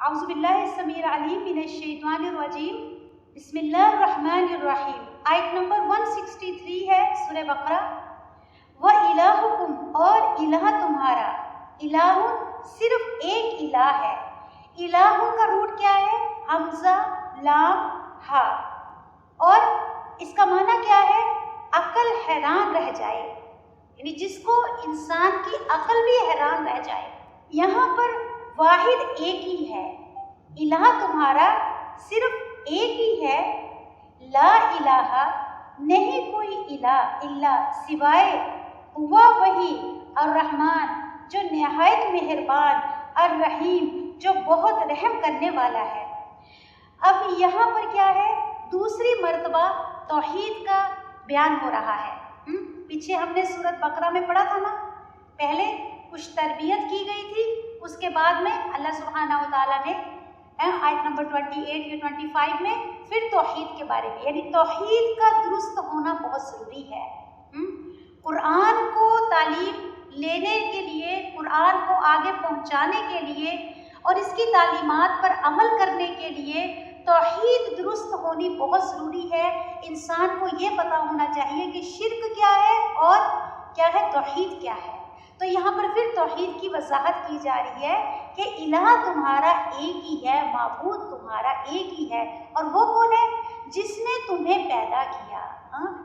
اعوذ باللہ السمیع العلیم من الشیطان الرجیم، بسم اللہ الرحمن الرحیم۔ آیت نمبر 163 ہے سورہ بقرہ۔ وَإِلَٰهُكُمْ، اور الہ تمہارا، الہ صرف ایک الہ ہے۔ الہ کا روٹ کیا ہے؟ حمزہ لام ہا، اور اس کا معنی کیا ہے؟ عقل حیران رہ جائے، یعنی جس کو انسان کی عقل بھی حیران رہ جائے۔ یہاں پر واحد ایک ہی ہے، الہ تمہارا صرف ایک ہی ہے۔ لا الہ، نہیں کوئی الہ الا سوائے ہوا وہی الرحمن، جو نہایت مہربان، الرحیم، جو بہت رحم کرنے والا ہے۔ اب یہاں پر کیا ہے؟ دوسری مرتبہ توحید کا بیان ہو رہا ہے۔ پیچھے ہم نے سورۃ بقرہ میں پڑھا تھا نا، پہلے کچھ تربیت کی گئی تھی، اس کے بعد میں اللہ سبحانہ و تعالیٰ نے آیت نمبر 28 یا 25 میں پھر توحید کے بارے میں، یعنی توحید کا درست ہونا بہت ضروری ہے۔ قرآن کو تعلیم لینے کے لیے، قرآن کو آگے پہنچانے کے لیے اور اس کی تعلیمات پر عمل کرنے کے لیے توحید درست ہونی بہت ضروری ہے۔ انسان کو یہ پتہ ہونا چاہیے کہ شرک کیا ہے اور کیا ہے توحید کیا ہے۔ تو یہاں پر پھر توحید کی وضاحت کی جا رہی ہے کہ الہ تمہارا ایک ہی ہے، معبود تمہارا ایک ہی ہے، اور وہ کون ہے؟ جس نے تمہیں پیدا کیا۔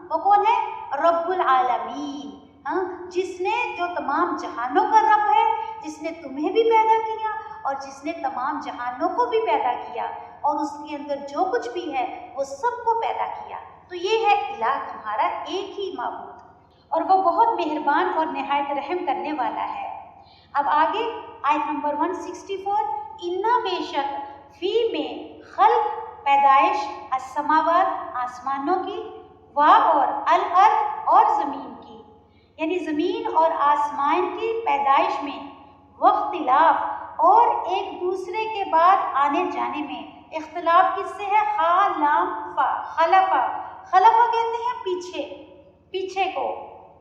وہ کون ہے؟ رب العالمین، جس نے، جو تمام جہانوں کا رب ہے، جس نے تمہیں بھی پیدا کیا اور جس نے تمام جہانوں کو بھی پیدا کیا، اور اس کے اندر جو کچھ بھی ہے وہ سب کو پیدا کیا۔ تو یہ ہے الہ تمہارا ایک ہی معبود، اور وہ بہت مہربان اور نہایت رحم کرنے والا ہے۔ اب آگے آیت نمبر 164، انا بے شک، فی میں خلق پیدائش، السماوات آسمانوں کی، وا اور الارض اور زمین کی، یعنی زمین اور آسمان کی پیدائش میں، واختلاف اور ایک دوسرے کے بعد آنے جانے میں۔ اختلاف کس سے ہے؟ خا لام فا، خلفا، خلفا کہتے ہیں پیچھے، پیچھے کو،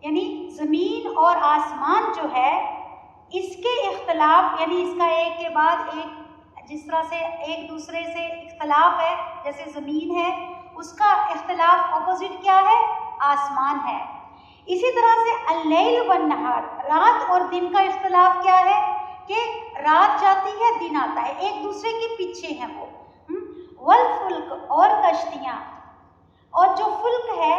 یعنی زمین اور آسمان جو ہے اس کے اختلاف، یعنی اس کا ایک کے بعد ایک، جس طرح سے ایک دوسرے سے اختلاف ہے، جیسے زمین ہے اس کا اختلاف اپوزٹ کیا ہے؟ آسمان ہے۔ اسی طرح سے اللیل والنہار، رات اور دن کا اختلاف کیا ہے؟ کہ رات جاتی ہے دن آتا ہے، ایک دوسرے کے پیچھے ہیں وہ۔ والفلک، اور کشتیاں، اور جو فلک ہے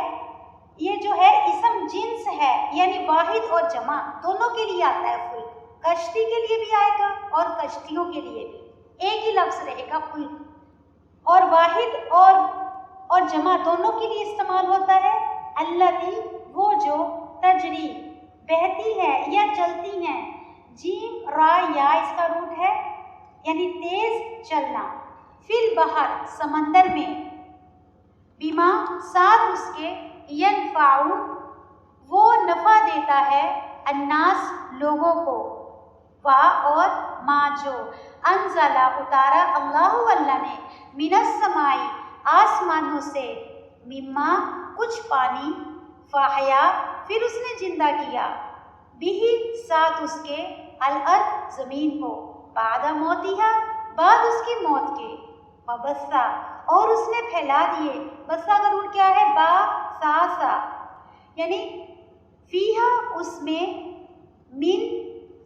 یہ جو ہے اسم جنس ہے، یعنی واحد اور جمع دونوں کے لیے آتا ہے فلک، کشتی کے لیے بھی آئے گا اور کشتیوں کے لیے بھی ایک ہی لفظ رہے گا فلک، اور واحد اور جمع دونوں کے لیے استعمال ہوتا ہے۔ التی، وہ جو، تجری، بہتی ہے یا چلتی ہیں، جیم را یا اس کا روٹ ہے، یعنی تیز چلنا، فی البحر سمندر میں، بما ساتھ اس کے، ینفعو وہ نفع دیتا ہے، الناس لوگوں کو، وا اور ما جو، انزلہ اتارا، اللہ اللہ نے، من السمائی آسمانوں سے، مما کچھ پانی، فاحیا پھر اس نے زندہ کیا، بھی ساتھ اس کے، الارض زمین کو، بعد موتیہا بعد اس کی موت کے، وبثا اور اس نے پھیلا دیے، بثا کا روٹ کیا ہے؟ با سا سا، یعنی فیہا اس میں، من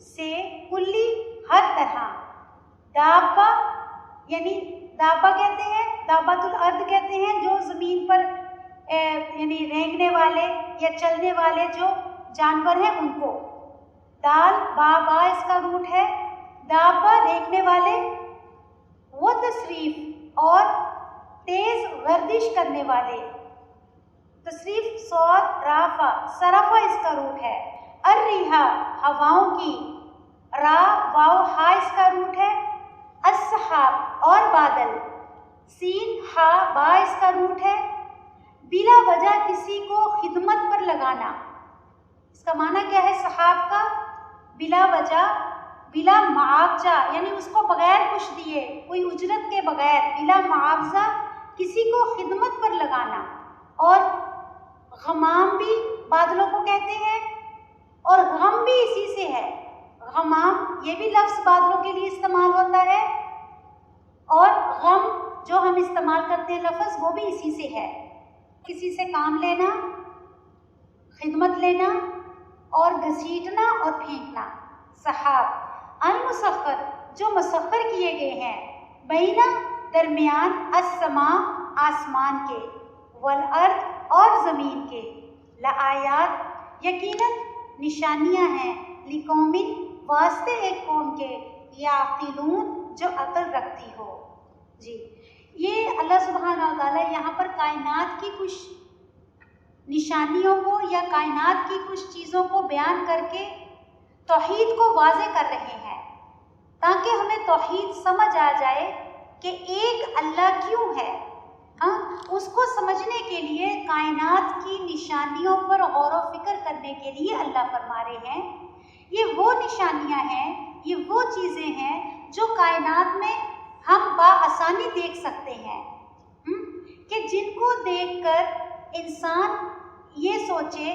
سے، کلی ہر طرح، دابا یعنی دابا کہتے ہیں، دابۃ الارض کہتے ہیں جو زمین پر یعنی رینگنے والے یا چلنے والے جو جانور ہیں ان کو، دال با با اس کا روٹ ہے، دابا رینگنے والے، وہ تصریف اور تیز گردش کرنے والے، تصریف صاد رافا، صرفا اس کا روٹ ہے، الریحا ہواؤں کی، را واو ہا اس کا روٹ ہے، السحاب اور بادل، سین ہا با اس کا روٹ ہے، بلا وجہ کسی کو خدمت پر لگانا، اس کا معنی کیا ہے سحاب کا؟ بلا وجہ، بلا معاوضہ، یعنی اس کو بغیر کچھ دیے، کوئی اجرت کے بغیر، بلا معاوضہ کسی کو خدمت پر لگانا، اور غمام بھی بادلوں کو کہتے ہیں، اور غم بھی اسی سے ہے، غمام یہ بھی لفظ بادلوں کے لیے استعمال ہوتا ہے، ہم استعمال کرتے ہیں لفظ وہ بھی اسی سے ہے، کسی سے کام لینا، خدمت لینا اور گھسیٹنا اور پھینکنا۔ سحاب المسخر جو مسخر کیے گئے ہیں، بینا درمیان، السماء آسمان کے، والارض اور زمین کے، لآیات یقیناً نشانیاں ہیں، لقوم واسطے ایک قوم کے، یعقلون جو عقل رکھتی ہو۔ جی یہ اللہ سبحانہ و تعالیٰ یہاں پر کائنات کی کچھ نشانیوں کو یا کائنات کی کچھ چیزوں کو بیان کر کے توحید کو واضح کر رہے ہیں، تاکہ ہمیں توحید سمجھ آ جائے کہ ایک اللہ کیوں ہے۔ ہاں اس کو سمجھنے کے لیے کائنات کی نشانیوں پر غور و فکر کرنے کے لیے اللہ فرما رہے ہیں یہ وہ نشانیاں ہیں، یہ وہ چیزیں ہیں جو کائنات میں ہم بآسانی دیکھ سکتے ہیں، کہ جن کو دیکھ کر انسان یہ سوچے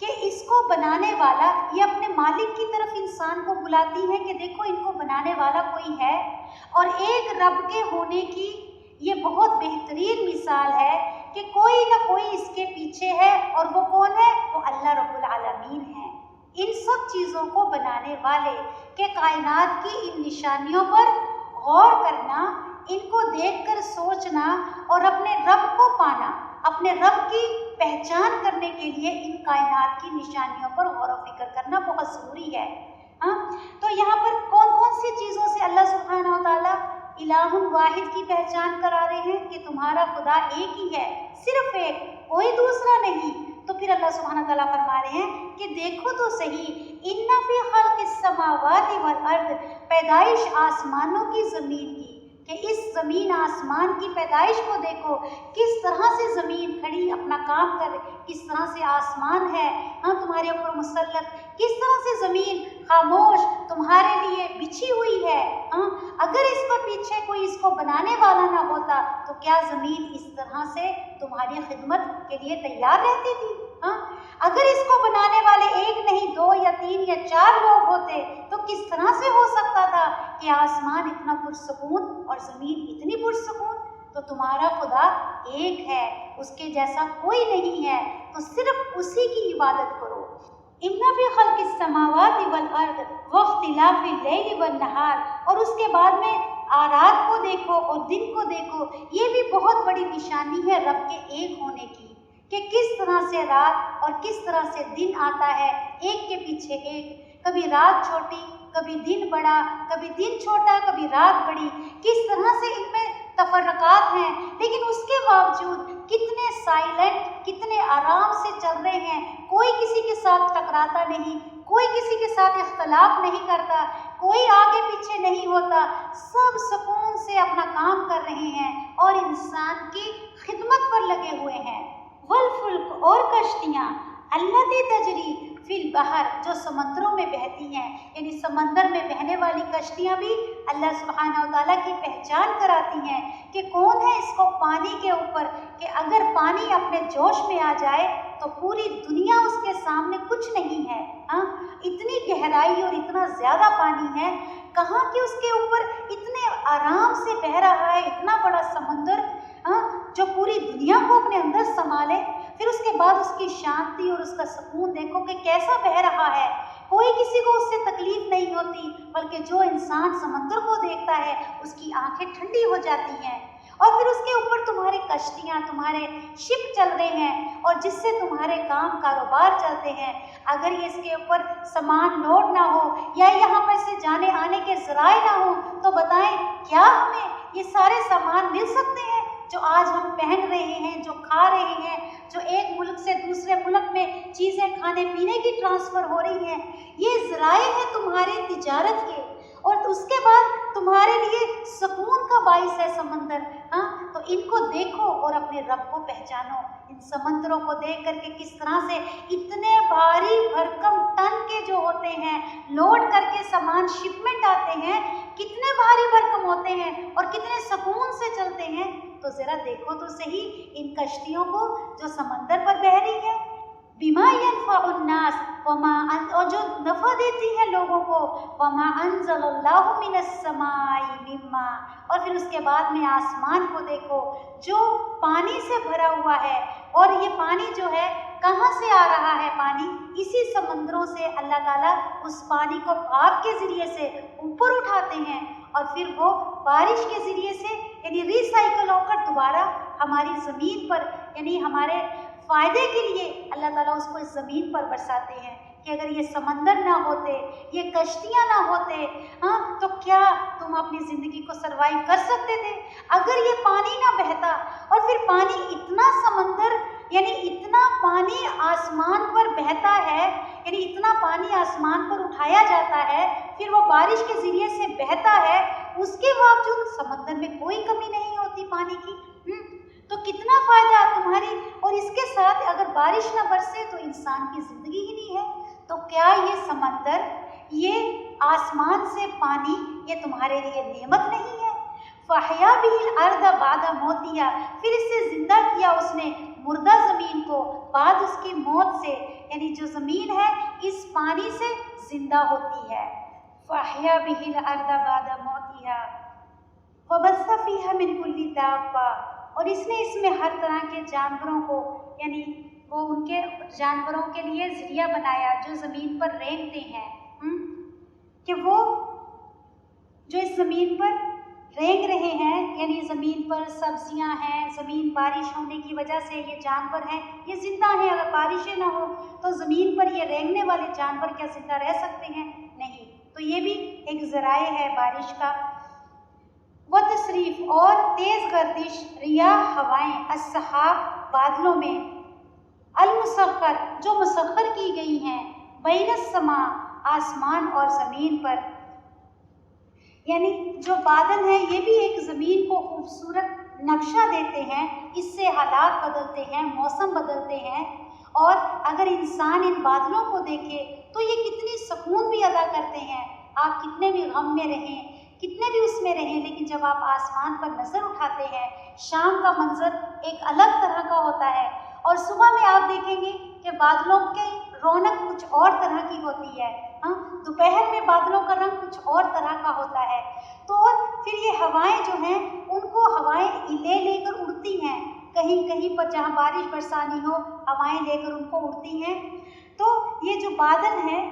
کہ اس کو بنانے والا، یہ اپنے مالک کی طرف انسان کو بلاتی ہے کہ دیکھو ان کو بنانے والا کوئی ہے، اور ایک رب کے ہونے کی یہ بہت بہترین مثال ہے کہ کوئی نہ کوئی اس کے پیچھے ہے، اور وہ کون ہے؟ وہ اللہ رب العالمین ہے، ان سب چیزوں کو بنانے والے، کہ کائنات کی ان نشانیوں پر غور کرنا، ان کو دیکھ کر سوچنا اور اپنے رب کو پانا، اپنے رب کی پہچان کرنے کے لیے ان کائنات کی نشانیوں پر غور و فکر کرنا بہت ضروری ہے۔ ہاں تو یہاں پر کون کون سی چیزوں سے اللہ سبحانہ و تعالیٰ الہ واحد کی پہچان کرا رہے ہیں کہ تمہارا خدا ایک ہی ہے، صرف ایک، کوئی دوسرا نہیں۔ تو پھر اللہ سبحانہ تعالیٰ فرما رہے ہیں کہ دیکھو تو صحیح، ان فی خلق السماوات والارض، پیدائش آسمانوں کی، زمین کی، کہ اس زمین آسمان کی پیدائش کو دیکھو، کس طرح سے زمین کھڑی اپنا کام کر، کس طرح سے آسمان ہے ہاں تمہارے اوپر مسلط، کس طرح سے زمین خاموش تمہارے لیے بچھی ہوئی ہے۔ ہاں اگر اس کو پیچھے کوئی اس کو بنانے والا نہ ہوتا تو کیا زمین اس طرح سے تمہاری خدمت کے لیے تیار رہتی تھی؟ ہاں اگر اس کو بنانے والے ایک نہیں، دو یا تین یا چار لوگ ہوتے تو کس طرح سے ہو سکتا تھا کہ آسمان اتنا پرسکون اور زمین اتنی پرسکون؟ تو تمہارا خدا ایک ہے، اس کے جیسا کوئی نہیں ہے، تو صرف اسی کی عبادت کرو۔ ان فی خلق السماوات والارض واختلاف اللیل والنہار، اور اس کے بعد میں رات کو دیکھو اور دن کو دیکھو، یہ بھی بہت بڑی نشانی ہے رب کے ایک ہونے کی، کہ کس طرح سے رات اور کس طرح سے دن آتا ہے ایک کے پیچھے ایک، کبھی رات چھوٹی کبھی دن بڑا، کبھی دن چھوٹا کبھی رات بڑی، کس طرح سے ان میں تفرقات ہیں، لیکن اس کے باوجود کتنے سائلنٹ، کتنے آرام سے چل رہے ہیں، کوئی کسی کے ساتھ ٹکراتا نہیں، کوئی کسی کے ساتھ اختلاف نہیں کرتا، کوئی آگے پیچھے نہیں ہوتا، سب سکون سے اپنا کام کر رہے ہیں اور انسان کی خدمت پر لگے ہوئے ہیں۔ والفلک اور کشتیاں، التی تجری فی البحر جو سمندروں میں بہتی ہیں، یعنی سمندر میں بہنے والی کشتیاں بھی اللہ سبحانہ و تعالیٰ کی پہچان کراتی ہیں کہ کون ہے اس کو پانی کے اوپر، کہ اگر پانی اپنے جوش میں آ جائے تو پوری دنیا اس کے سامنے کچھ نہیں ہے۔ ہاں اتنی گہرائی اور اتنا زیادہ پانی ہے، کہاں کہ اس کے اوپر اتنے آرام سے بہہ رہا ہے اتنا بڑا سمندر، جو پوری دنیا کو اپنے اندر سنبھالے، پھر اس کے بعد اس کی شانتی اور اس کا سکون دیکھو کہ کیسا بہہ رہا ہے، کوئی کسی کو اس سے تکلیف نہیں ہوتی، بلکہ جو انسان سمندر کو دیکھتا ہے اس کی آنکھیں ٹھنڈی ہو جاتی ہیں، اور پھر اس کے اوپر تمہاری کشتیاں، تمہارے شپ چل رہے ہیں، اور جس سے تمہارے کام کاروبار چلتے ہیں۔ اگر یہ اس کے اوپر سامان لوڈ نہ ہو یا یہاں پر سے جانے آنے کے ذرائع نہ ہوں تو بتائیں کیا ہمیں یہ سارے سامان مل سکتے ہیں جو آج ہم پہن رہے ہیں، جو کھا رہے ہیں، جو ایک ملک سے دوسرے ملک میں چیزیں کھانے پینے کی ٹرانسفر ہو رہی ہیں؟ یہ ذرائع ہیں تمہاری تجارت کے، اور اس کے بعد تمہارے لیے سکون کا باعث ہے سمندر۔ ہاں تو ان کو دیکھو اور اپنے رب کو پہچانو، ان سمندروں کو دیکھ کر کے کس طرح سے اتنے بھاری بھرکم ٹن کے جو ہوتے ہیں لوڈ کر کے سامان شپمنٹ آتے ہیں، کتنے بھاری بھرکم ہوتے ہیں اور کتنے سکون سے چلتے ہیں۔ تو ذرا دیکھو تو صحیح ان کشتیوں کو جو سمندر پر بہہ رہی ہے۔ बिमा यनफ़उन्नास वमा और जो नफ़ा देती है लोगों को, वमा अंज़लल्लाहु मिनस्समाई मिम्मा, और फिर उसके बाद में आसमान को देखो जो पानी से भरा हुआ है, और ये पानी जो है कहाँ से आ रहा है? पानी इसी समंदरों से अल्लाह ताला उस पानी को भाप के ज़रिए से ऊपर उठाते हैं, और फिर वो बारिश के ज़रिए से यानी रिसाइकल होकर दोबारा हमारी ज़मीन पर यानी हमारे फ़ायदे के लिए अल्लाह ताला उसको इस ज़मीन पर बरसाते हैं। कि अगर ये समंदर ना होते, ये कश्तियाँ ना होते, हाँ, तो क्या तुम अपनी ज़िंदगी को सर्वाइव कर सकते थे? अगर ये पानी ना बहता, और फिर पानी इतना समंदर यानी इतना पानी आसमान पर बहता है, यानी इतना पानी आसमान पर उठाया जाता है, फिर वो बारिश के ज़रिए से बहता है, उसके बावजूद समंदर में कोई कमी नहीं होती पानी की। तो कितना फ़ायदा तुम्हारी, और इसके साथ अगर बारिश ना बरसे तो इंसान की ज़िंदगी ही नहीं है। तो क्या ये समंदर, ये आसमान से पानी, ये तुम्हारे लिए नेमत नहीं है? फ़हया बिहिल अर्द बाद मौतिहा, फिर इससे ज़िंदा किया उसने मुर्दा ज़मीन को बाद उसकी मौत से, यानी जो ज़मीन है इस पानी से ज़िंदा होती है। फ़हया बिहिल अर्द बाद मौतिहा वबस्सा फ़ीहा मिन कुल्ली दाब्बा, और इसने इसमें हर तरह के जानवरों को, यानी वो उनके जानवरों के लिए ज़रिया बनाया जो ज़मीन पर रेंगते हैं, कि वो जो इस ज़मीन पर रेंग रहे हैं, यानी ज़मीन पर सब्जियां हैं, ज़मीन बारिश होने की वजह से ये जानवर हैं, ये ज़िंदा हैं। अगर बारिशें ना हो तो ज़मीन पर ये रेंगने वाले जानवर क्या ज़िंदा रह सकते हैं? नहीं। तो ये भी एक ज़राए है बारिश का। व तसरीफ़, और तेज़ गर्दिश, रियाह हवाएँ, अस्सहाब बादलों में, अल-मुसख्खर जो मुसख्खर की गई हैं, बैनस्समा आसमान और ज़मीन पर, यानी जो बादल हैं ये भी एक ज़मीन को खूबसूरत नक्शा देते हैं, इससे हालात बदलते हैं, मौसम बदलते हैं। और अगर इंसान इन बादलों को देखे तो ये कितनी सुकून भी अदा करते हैं। आप कितने भी गम में रहें, कितने भी उसमें रहें, लेकिन जब आप आसमान पर नज़र उठाते हैं, शाम का मंज़र एक अलग तरह का होता है, और सुबह में आप देखेंगे कि बादलों की रौनक कुछ और तरह की होती है। हाँ, दोपहर में बादलों का रंग कुछ और तरह का होता है। तो और फिर ये हवाएं जो हैं, उनको हवाएं ले लेकर उड़ती हैं, कहीं कहीं पर जहाँ बारिश बरसानी हो हवाएं लेकर उनको उड़ती हैं। तो ये जो बादल हैं,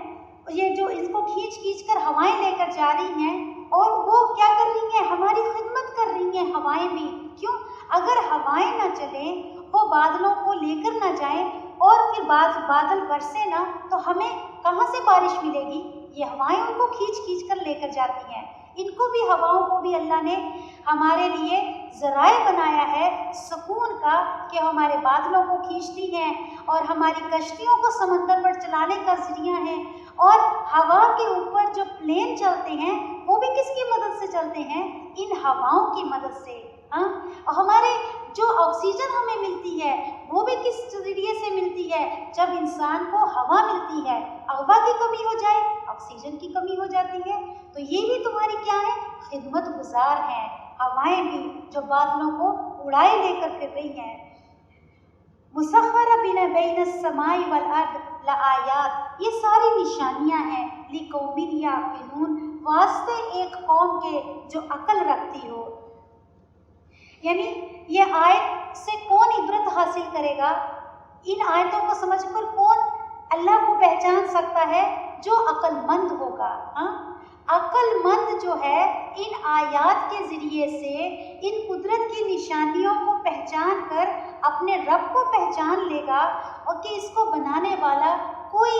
ये जो इसको खींच खींच कर हवाएं लेकर जा रही हैं, और वो क्या कर रही हैं? हमारी खिदमत कर रही हैं हवाएं भी। क्यों? अगर हवाएं ना चलें, वो बादलों को लेकर ना जाएं, और फिर बादल बरसे ना, तो हमें कहाँ से बारिश मिलेगी? ये हवाएं उनको खींच खींच कर लेकर जाती हैं। इनको भी, हवाओं को भी अल्लाह ने हमारे लिए ज़राए बनाया है सुकून का, कि हमारे बादलों को खींचती हैं और हमारी कश्तियों को समंदर पर चलाने का ज़रिया है। और हवा के ऊपर जो प्लेन चलते हैं वो भी किसकी मदद से चलते हैं? इन हवाओं की मदद से। हाँ, और हमारे जो ऑक्सीजन हमें मिलती है वो भी किस ज़रिए से मिलती है? जब इंसान को हवा मिलती है, हवा की कमी हो जाए, ऑक्सीजन की कमी हो जाती है। तो ये भी तुम्हारी क्या है? खिदमत गुजार हैं हवाएं भी, जो बादलों को उड़ाए लेकर फिर रही हैं। मुसख्खरा बिना बैनस्समाई वल अर्द लआयात, ये सारी निशानियां हैं लिकौमिन याक़िलून, वास्ते एक कौम के जो अकल रखती हो। यानी ये आयत से कौन इबरत हासिल करेगा? इन आयतों को समझकर कौन अल्लाह को पहचान सकता है? जो अक्लमंद होगा। हाँ, अक्लमंद जो है इन आयात के ज़रिए से इन कुदरत की निशानियों को पहचान कर अपने रब को पहचान लेगा, और कि इसको बनाने वाला कोई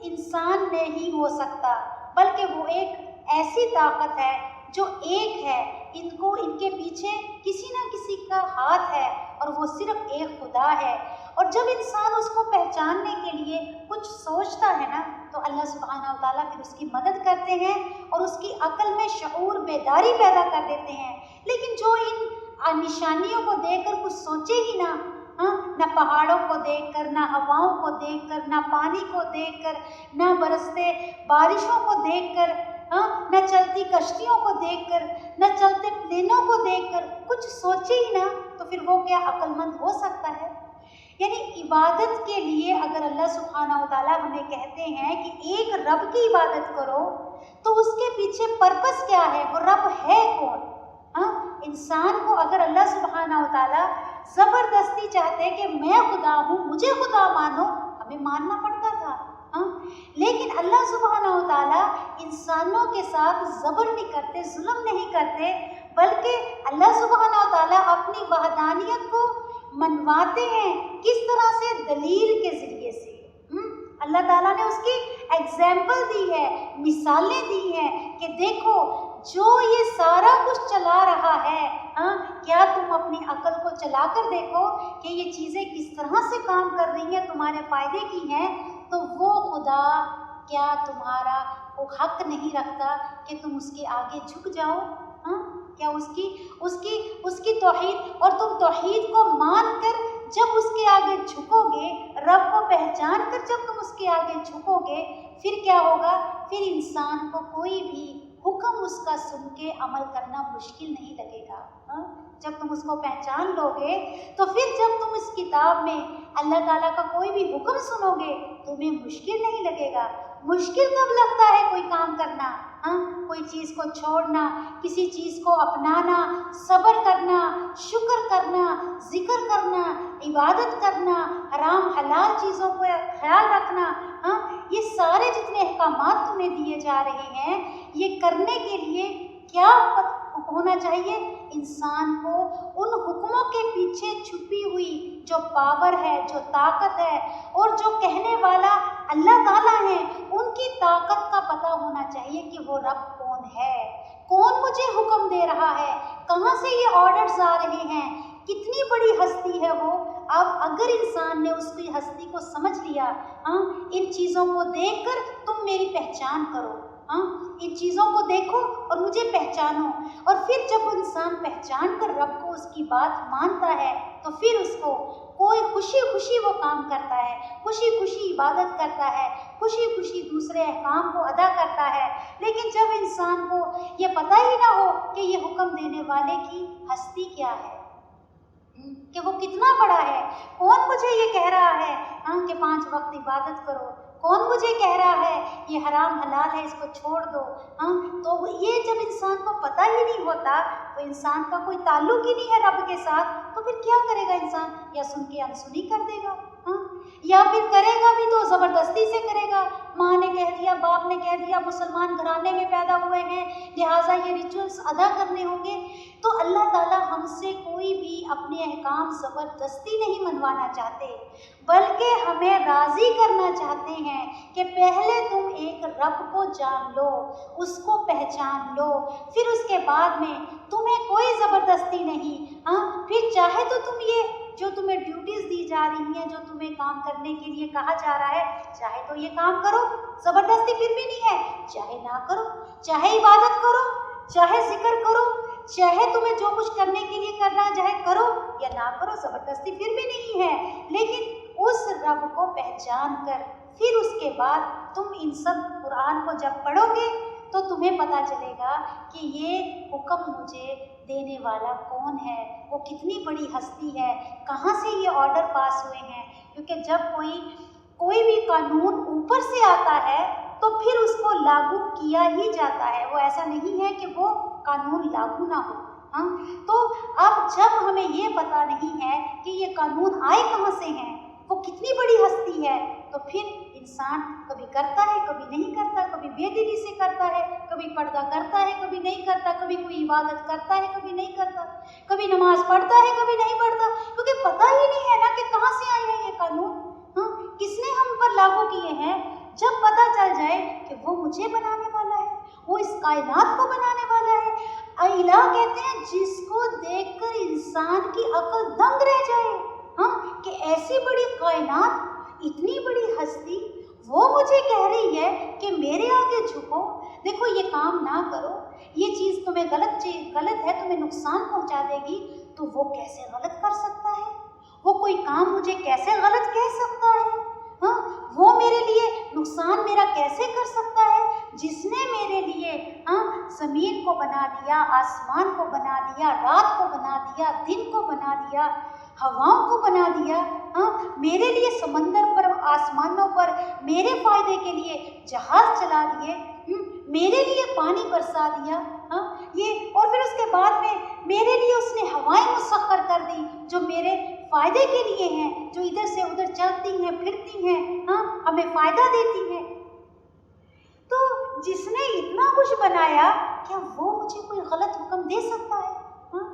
इंसान नहीं हो सकता, बल्कि वो एक ऐसी ताकत है जो एक है। इनको, इनके पीछे किसी न किसी का हाथ है, और वो सिर्फ एक खुदा है। और जब इंसान उसको पहचानने के लिए कुछ सोचता है ना, तो अल्लाह सुब्हानहू व तआला फिर उसकी मदद करते हैं और उसकी अकल में शऊर, बेदारी पैदा कर देते हैं। लेकिन जो इन निशानियों को देखकर कुछ सोचे ही ना, हाँ, ना पहाड़ों को देखकर, ना हवाओं को देखकर, ना पानी को देखकर, ना बरसते बारिशों को देखकर, हाँ, न चलती कश्तियों को देखकर, न चलते प्लेनों को देखकर कुछ सोचे ही ना, तो फिर वो क्या अक्लमंद हो सकता है? یعنی عبادت کے لیے اگر اللہ سبحانہ و تعالیٰ ہمیں کہتے ہیں کہ ایک رب کی عبادت کرو تو اس کے پیچھے پرپس کیا ہے، وہ رب ہے کون؟ ہاں، انسان کو اگر اللہ سبحانہ و تعالیٰ زبردستی چاہتے کہ میں خدا ہوں، مجھے خدا مانو، ہمیں ماننا پڑتا تھا. ہاں، لیکن اللہ سبحانہ و تعالیٰ انسانوں کے ساتھ زبر نہیں کرتے، ظلم نہیں کرتے، بلکہ اللہ سبحانہ و تعالیٰ اپنی وحدانیت کو منواتے ہیں. کس طرح سے؟ دلیل کے ذریعے سے. اللہ تعالیٰ نے اس کی ایگزامپل دی ہے، مثالیں دی ہیں کہ دیکھو جو یہ سارا کچھ چلا رہا ہے، کیا تم اپنی عقل کو چلا کر دیکھو کہ یہ چیزیں کس طرح سے کام کر رہی ہیں، تمہارے فائدے کی ہیں. تو وہ خدا کیا تمہارا وہ حق نہیں رکھتا کہ تم اس کے آگے جھک جاؤ؟ کیا اس کی توحید، اور تم توحید کو مان کر جب اس کے آگے جھکو گے، رب کو پہچان کر جب تم اس کے آگے جھکو گے، پھر کیا ہوگا؟ پھر انسان کو کوئی بھی حکم اس کا سن کے عمل کرنا مشکل نہیں لگے گا. جب تم اس کو پہچان لو گے تو پھر جب تم اس کتاب میں اللہ تعالیٰ کا کوئی بھی حکم سنو گے تمہیں مشکل نہیں لگے گا. مشکل کب لگتا ہے کوئی کام کرنا؟ کوئی چیز کو چھوڑنا، کسی چیز کو اپنانا، صبر کرنا، شکر کرنا، ذکر کرنا، عبادت کرنا، حرام حلال چیزوں کو خیال رکھنا. یہ سارے جتنے احکامات تمہیں دیے جا رہے ہیں، یہ کرنے کے لیے کیا ہونا چاہیے؟ انسان کو ان حکموں کے پیچھے چھپی ہوئی جو پاور ہے، جو طاقت ہے، اور جو کہنے والا اللہ تعالیٰ ہے، ان کی طاقت کا پتہ ہونا چاہیے کہ وہ رب کون ہے، کون مجھے حکم دے رہا ہے، کہاں سے یہ آرڈرز آ رہے ہیں، کتنی بڑی ہستی ہے وہ. اب اگر انسان نے اس کی ہستی کو سمجھ لیا، ان چیزوں کو دیکھ کر تم میری پہچان کرو، ان چیزوں کو دیکھو اور مجھے پہچانو. اور پھر جب انسان پہچان کر رب کو اس کی بات مانتا ہے تو پھر اس کو کوئی خوشی خوشی وہ کام کرتا ہے، خوشی خوشی عبادت کرتا ہے، خوشی خوشی دوسرے احکام کو ادا کرتا ہے. لیکن جب انسان کو یہ پتہ ہی نہ ہو کہ یہ حکم دینے والے کی ہستی کیا ہے، کہ وہ کتنا بڑا ہے، کون مجھے یہ کہہ رہا ہے کہ 5 وقت عبادت کرو، کون مجھے کہہ رہا ہے یہ حرام حلال ہے اس کو چھوڑ دو. تو یہ جب انسان کو پتہ ہی نہیں ہوتا تو انسان کا کوئی تعلق ہی نہیں ہے رب کے ساتھ، تو پھر کیا کرے گا انسان؟ یا سن کے انسنی کر دے گا، یا پھر کرے گا بھی تو زبردستی سے کرے گا. ماں نے کہہ دیا، باپ نے کہہ دیا، مسلمان گھرانے میں پیدا ہوئے ہیں لہٰذا یہ ریچولز ادا کرنے ہوں گے. تو اللہ تعالیٰ ہم سے کوئی بھی اپنے احکام زبردستی نہیں منوانا چاہتے، بلکہ ہمیں راضی کرنا چاہتے ہیں کہ پہلے تم ایک رب کو جان لو، اس کو پہچان لو، پھر اس کے بعد میں تمہیں کوئی زبردستی نہیں. پھر چاہے تو تم یہ جو تمہیں ڈیوٹیز دی جا رہی ہیں، جو تمہیں کام کرنے کے لیے کہا جا رہا ہے، چاہے تو یہ کام کرو، زبردستی پھر بھی نہیں ہے، چاہے نہ کرو، چاہے عبادت کرو، چاہے ذکر کرو، چاہے تمہیں جو کچھ کرنے کے لیے کرنا چاہے کرو یا نہ کرو، زبردستی پھر بھی نہیں ہے. لیکن اس رب کو پہچان کر پھر اس کے بعد تم ان سب قرآن کو جب پڑھو گے تو تمہیں پتہ چلے گا کہ یہ حکم مجھے دینے والا کون ہے، وہ کتنی بڑی ہستی ہے، کہاں سے یہ آرڈر پاس ہوئے ہیں. کیونکہ جب کوئی بھی قانون اوپر سے آتا ہے تو پھر اس کو لاگو کیا ہی جاتا ہے، وہ ایسا نہیں ہے کہ وہ قانون لاگو نہ ہو. تو اب جب ہمیں یہ پتہ نہیں ہے کہ یہ قانون آئے کہاں سے ہیں، وہ کتنی بڑی ہستی ہے، تو پھر انسان کبھی کرتا ہے کبھی نہیں کرتا، کبھی بے دلی سے کرتا ہے، کبھی پردہ کرتا ہے کبھی نہیں کرتا، کبھی کوئی عبادت کرتا ہے کبھی نہیں کرتا، کبھی نماز پڑھتا ہے کبھی نہیں پڑھتا، کیونکہ پتہ ہی نہیں ہے نا کہ کہاں سے آئے ہیں یہ قانون، کس نے ہم پر لاگو کیے ہیں. جب پتہ چل جائے کہ وہ مجھے بنانے والا ہے، وہ اس کائنات کو بنانے والا ہے. الہ کہتے ہیں جس کو دیکھ کر انسان کی عقل دنگ رہ جائے، کہ ایسی بڑی کائنات، اتنی بڑی ہستی، وہ مجھے کہہ رہی ہے کہ میرے آگے جھکو، دیکھو یہ کام نہ کرو، یہ چیز تمہیں غلط ہے، تمہیں نقصان پہنچا دے گی. تو وہ کیسے غلط کر سکتا ہے؟ وہ کوئی کام مجھے کیسے غلط کہہ سکتا ہے؟ وہ میرے لیے نقصان میرا کیسے کر سکتا ہے؟ جس نے میرے لیے زمین کو بنا دیا، آسمان کو بنا دیا، رات کو بنا دیا، دن کو بنا دیا، हवाओं को बना दिया, हाँ, मेरे लिए समंदर पर, आसमानों पर मेरे फायदे के लिए जहाज चला दिए, मेरे लिए पानी बरसा दिया, हाँ, ये और फिर उसके बाद में मेरे लिए उसने हवाएं मुसख्खर कर दी जो मेरे फायदे के लिए हैं, जो इधर से उधर चलती हैं, फिरती हैं, हाँ, हमें फायदा देती हैं। तो जिसने इतना कुछ बनाया, क्या वो मुझे कोई गलत हुक्म दे सकता है? हाँ?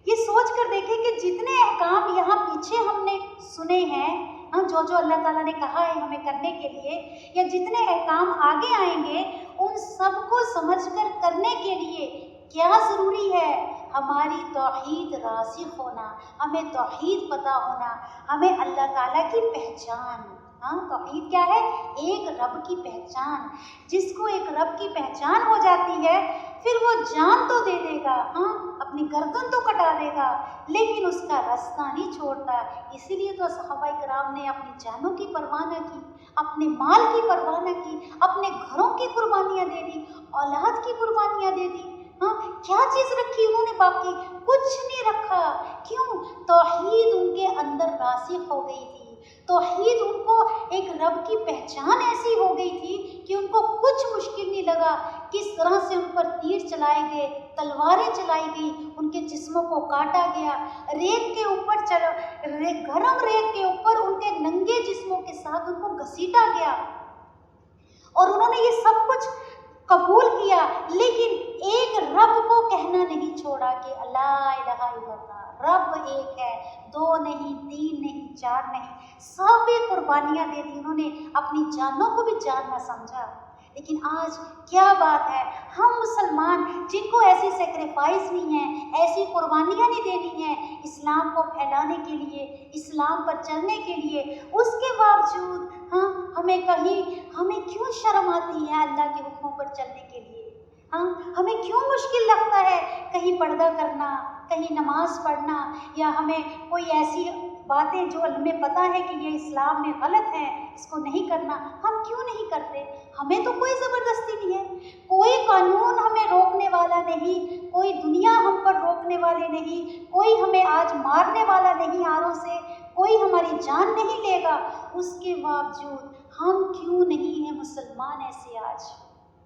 ये सोच कर देखें कि जितने अहकाम यहाँ पीछे हमने सुने हैं, हाँ, जो जो अल्लाह ताला ने कहा है हमें करने के लिए, या जितने अहकाम आगे आएंगे, उन सबको समझकर करने के लिए क्या ज़रूरी है? हमारी तौहीद रासिख होना, हमें तौहीद पता होना, हमें अल्लाह ताला की पहचान। हाँ, तौहीद क्या है? एक रब की पहचान। जिसको एक रब की पहचान हो जाती है, फिर वो जान तो दे देगा, हाँ, अपनी गर्दन तो कटा देगा, लेकिन उसका रास्ता नहीं छोड़ता। इसीलिए तो सहाबाए किराम ने अपनी जानों की परवाह न की, अपने माल की परवाह न की, अपने घरों की कुर्बानियाँ दे दी, औलाद की कुर्बानियाँ दे दी। हाँ, क्या चीज़ रखी उन्होंने बाकी? कुछ नहीं रखा। क्यों? तौहीद उनके अंदर रासिख हो गई थी। तौहीद उनको एक रब की पहचान ऐसी हो गई थी कि उनको कुछ मुश्किल नहीं लगा। किस तरह से उन पर तीर चलाए गए, तलवारें चलाई गई, उनके जिस्मों को काटा गया, रेत के ऊपर गरम रेत के ऊपर उनके नंगे जिस्मों के साथ उनको घसीटा गया, और उन्होंने ये सब कुछ कबूल किया, लेकिन एक रब को कहना नहीं छोड़ा कि अल्लाह इलाहा इल्लल्लाह, रब एक है, दो नहीं, तीन नहीं, चार नहीं, सब कुर्बानियाँ दे दी उन्होंने, अपनी जानों को भी जान ना समझा। लेकिन आज क्या बात है, हम मुसलमान जिनको ऐसी सेक्रीफाइस नहीं है, ऐसी कुर्बानियाँ नहीं देनी है इस्लाम को फैलाने के लिए, इस्लाम पर चलने के लिए, उसके बावजूद हाँ, हमें क्यों शर्म आती है अल्लाह के हुक्मों पर चलने के लिए? हाँ, हमें क्यों मुश्किल लगता है कहीं पर्दा करना, कहीं नमाज पढ़ना, या हमें कोई ऐसी बातें जो हमें पता है कि ये इस्लाम में गलत है, इसको नहीं करना, हम क्यों नहीं करते? हमें तो कोई ज़बरदस्ती नहीं है, कोई कानून हमें रोकने वाला नहीं, कोई दुनिया हम पर रोकने वाले नहीं, कोई हमें आज मारने वाला नहीं आरों से, कोई हमारी जान नहीं लेगा। उसके बावजूद हम क्यों नहीं हैं मुसलमान ऐसे?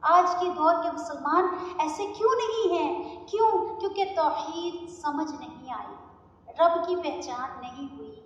आज के दौर के मुसलमान ऐसे क्यों नहीं हैं? क्यों? क्योंकि तौहीद समझ नहीं आई, रब की पहचान नहीं हुई।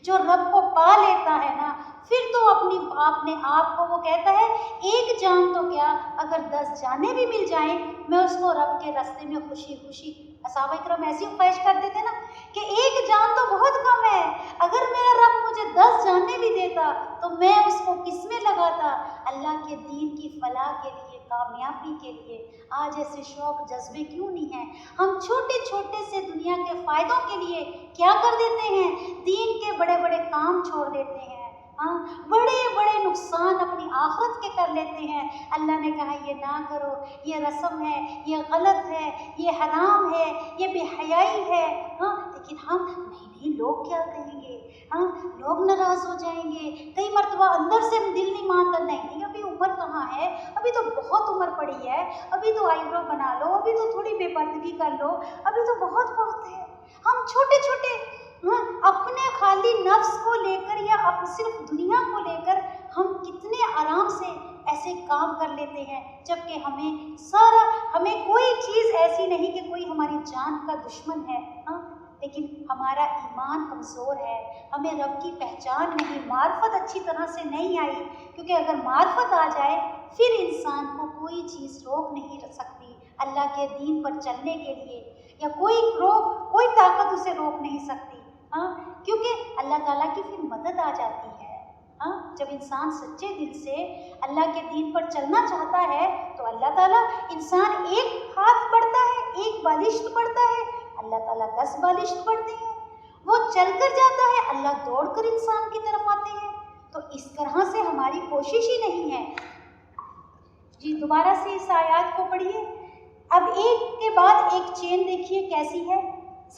जो रब को पा लेता है ना, फिर तो अपने आप को वो कहता है, एक जान तो क्या, अगर 10 जानें भी मिल जाएं, मैं उसको रब के रास्ते में खुशी खुशी, सहाबा इकराम ऐसी ख्वाहिश करते थे ना कि एक जान तो बहुत कम है, अगर मेरा रब मुझे 10 जानें भी देता तो मैं उसको किस में लगाता? अल्लाह के दीन की फलाह के लिए, कामयाबी के लिए। आज ऐसे शौक जज्बे क्यों नहीं हैं? हम छोटे छोटे से दुनिया के फ़ायदों के लिए क्या कर देते हैं? दीन के बड़े बड़े काम छोड़ देते हैं, हाँ, बड़े बड़े नुकसान अपनी आखिरत के कर लेते हैं। अल्लाह ने कहा ये ना करो, ये रस्म है, ये गलत है, ये हराम है, ये बेहयाई है, हाँ, लेकिन हम नहीं, लोग क्या कहेंगे, हाँ, लोग नाराज़ हो जाएंगे। कई मरतबा अंदर से दिल नहीं मानता, नहीं अभी उम्र कहाँ है, अभी तो बहुत उम्र पड़ी है, अभी तो आईब्रो बना लो, अभी तो थोड़ी बेपर्दगी कर लो, अभी तो बहुत वक्त है। हम छोटे छोटे अपने खाली नफ्स को लेकर या सिर्फ दुनिया को लेकर हम कितने आराम से ऐसे काम कर लेते हैं, जबकि हमें कोई चीज़ ऐसी नहीं कि कोई हमारी जान का दुश्मन है, हाँ, लेकिन हमारा ईमान कमज़ोर है, हमें रब की पहचान नहीं, मार्फत अच्छी तरह से नहीं आई। क्योंकि अगर मार्फत आ जाए फिर इंसान को कोई चीज़ रोक नहीं सकती अल्लाह के दीन पर चलने के लिए, या कोई ताकत उसे रोक नहीं सकती, हाँ, क्योंकि अल्लाह ताला की फिर मदद आ जाती है। हाँ, जब इंसान सच्चे दिल से अल्लाह के दीन पर चलना चाहता है तो अल्लाह ताला, इंसान एक हाथ बढ़ता है, एक बालिश्त बढ़ता है, अल्लाह ताला 10 बालिश्त बढ़ते हैं। वो चल कर जाता है, अल्लाह दौड़ कर इंसान की तरफ आते हैं। तो इस तरह से हमारी कोशिश ही नहीं है। जी, दोबारा से इस आयत को पढ़िए। अब एक के बाद एक चेन देखिए कैसी है।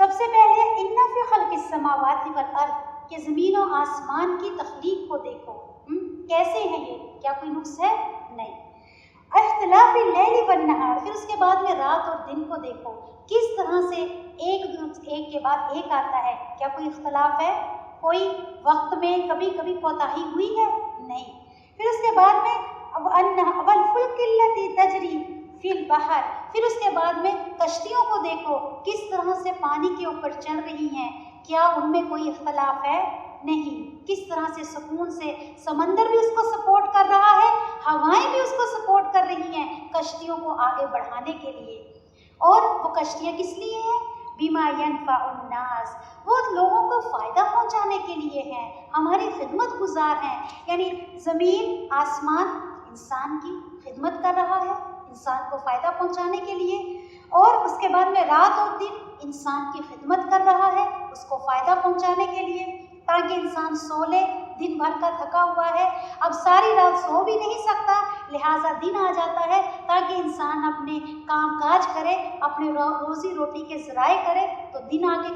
सबसे पहले इन्ना फी खल्क़िस समावाति वल अर्द, कि ज़मीन और आसमान की तख्लीक को देखो। कैसे है ये? क्या कोई नुक्स है? नहीं। इख्तिलाफ़िल लैली वन नहार, फिर उसके बाद में रात और दिन को देखो, किस तरह से एक के بعد एक आता है, क्या कोई इख्तलाफ है? कोई वक्त में कभी कभी कोताही हुई है? नहीं। फिर उसके बाद में वल्फुल्किल्लती तजरी फिल बहर, फिर उसके बाद में कश्तियों को देखो किस तरह से पानी के ऊपर चल रही हैं, क्या उनमें कोई इख्तलाफ है? नहीं। किस तरह से सुकून से समंदर भी उसको सपोर्ट कर रहा है, हवाएं भी उसको सपोर्ट कर रही हैं कश्तियों को आगे बढ़ाने के लिए। और वो कश्तियाँ किस लिए हैं? बिमा यनफ़अुन नास, वो लोगों को फ़ायदा पहुंचाने के लिए हैं, हमारी खिदमत गुजार हैं। यानी ज़मीन आसमान इंसान की खिदमत कर रहा है, इंसान को फ़ायदा पहुंचाने के लिए। और उसके बाद में रात और दिन इंसान की खिदमत कर रहा है, उसको फ़ायदा पहुंचाने के लिए, ताकि इंसान सो ले। दिन भर का थका हुआ है, अब सारी रात सो भी नहीं सकता, लिहाजा दिन आ जाता है ताकि इंसान अपने काम काज करे, अपने रोज़ी रोटी के ज़राए करे, तो दिन आके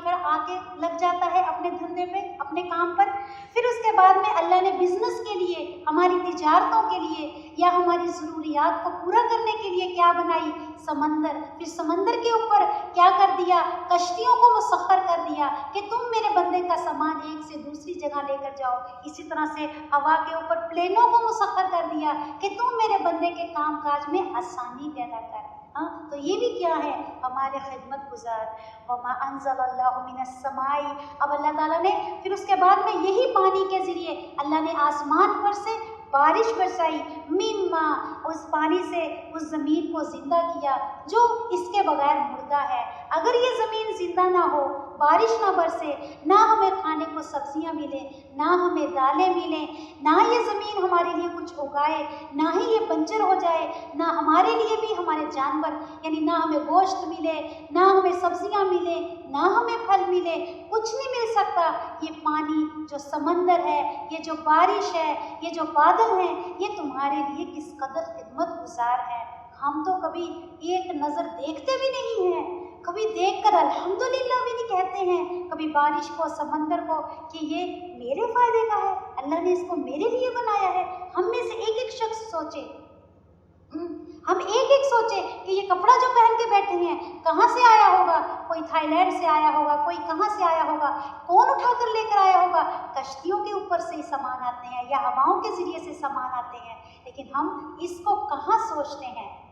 लग जाता है अपने धंधे पे, अपने काम पर। फिर उसके बाद में अल्लाह ने बिज़नेस के लिए, हमारी तिजारतों के लिए या हमारी ज़रूरियात को पूरा करने के लिए क्या बनाई? समंदर। फिर समंदर के ऊपर क्या कर दिया? कश्तियों को मुसख्खर कर दिया कि तुम मेरे बंदे का सामान एक से दूसरी जगह लेकर जाओ। इसी तरह से हवा के ऊपर प्लेनों को मुसख्खर कर दिया कि तुम मेरे बंदे के काम काज में आसानी पैदा कर। हाँ, तो ये भी क्या है? हमारे खिदमत गुजार। वमा अंज़लल्लाहु मिनस समाई, अब अल्लाह ताला ने फिर उसके बाद में यही पानी के ज़रिए अल्लाह ने आसमान पर से बारिश बरसाई, मिम्मा, उस पानी से उस ज़मीन को ज़िंदा किया जो इसके बगैर मुर्दा है। अगर ये ज़मीन ज़िंदा ना हो, बारिश ना बरसे, ना हमें खाने को सब्जियां मिले, ना हमें दालें मिलें, ना ये ज़मीन हमारे लिए कुछ उगाए, ना ही ये बंजर हो जाए, ना हमारे लिए भी हमारे जानवर, यानी ना हमें गोश्त मिले, ना हमें सब्जियां मिले, ना हमें फल मिले, कुछ नहीं मिल सकता। ये पानी जो समंदर है, ये जो बारिश है, ये जो बादल हैं, ये तुम्हारे लिए किस कदर खिदमत गुजार है। हम तो कभी एक नज़र देखते भी नहीं हैं, कभी देखकर अल्हम्दुलिल्लाह भी नहीं कहते हैं, कभी बारिश को, समंदर को, कि ये मेरे फ़ायदे का है, अल्लाह ने इसको मेरे लिए बनाया है। हम में से एक एक शख्स सोचे, हम एक एक सोचे कि ये कपड़ा जो पहन के बैठे हैं कहाँ से आया होगा? कोई थाईलैंड से आया होगा, कोई कहाँ से आया होगा, कौन उठा कर लेकर आया होगा? कश्तियों के ऊपर से ही सामान आते हैं या हवाओं के ज़रिए से सामान आते हैं, लेकिन हम इसको कहाँ सोचते हैं?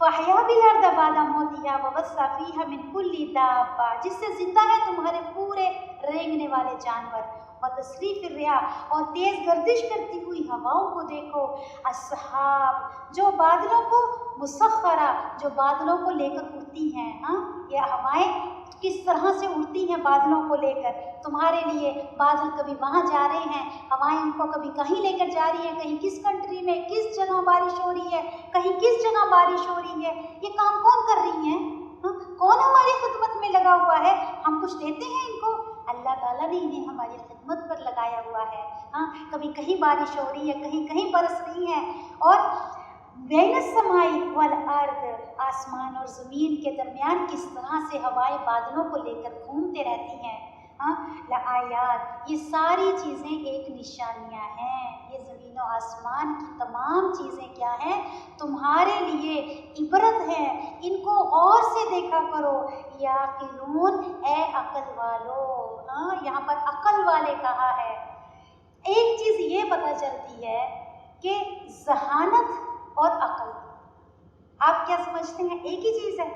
फ़अहया बिल अर्द बअद मौतिहा वबस्सा फ़ीहा मिन कुल्ली दाब्बा, जिससे ज़िंदा है तुम्हारे पूरे रेंगने वाले जानवर। व तसरीफ़िर रियाह, और तेज़ गर्दिश करती हुई हवाओं को देखो। अस्सहाब, जो बादलों को, मुसख्खरा, जो बादलों को लेकर उड़ती हैं। हाँ, ये हवाएं किस तरह से उड़ती हैं बादलों को लेकर तुम्हारे लिए। बादल कभी वहाँ जा रहे हैं, हवाएं उनको कभी कहीं लेकर जा रही हैं, कहीं किस कंट्री में किस जगह बारिश हो रही है, कहीं किस जगह बारिश हो रही है। ये काम कौन कर रही हैं? हाँ, कौन हमारी खिदमत में लगा हुआ है? हम कुछ देते हैं इनको? अल्लाह ताला ने इन्हें हमारी खिदमत पर लगाया हुआ है। हाँ, कभी कहीं बारिश हो रही है, कहीं कहीं बरस रही है। और बैनस समाई वल अर्द, आसमान और ज़मीन के दरमियान किस तरह से हवाएं बादलों को लेकर घूमते रहती हैं। हाँ, लआयात, ये सारी चीज़ें एक निशानियाँ हैं। ये ज़मीन और आसमान की तमाम चीज़ें क्या हैं? तुम्हारे लिए इबरत हैं, इनको गौर से देखा करो। याक़िलून, ए अक्ल वालो। हाँ, यहाँ पर अक्ल वाले कहा है। एक चीज़ ये पता चलती है कि जहानत और अक्ल, आप क्या समझते हैं? एक ही चीज़ है?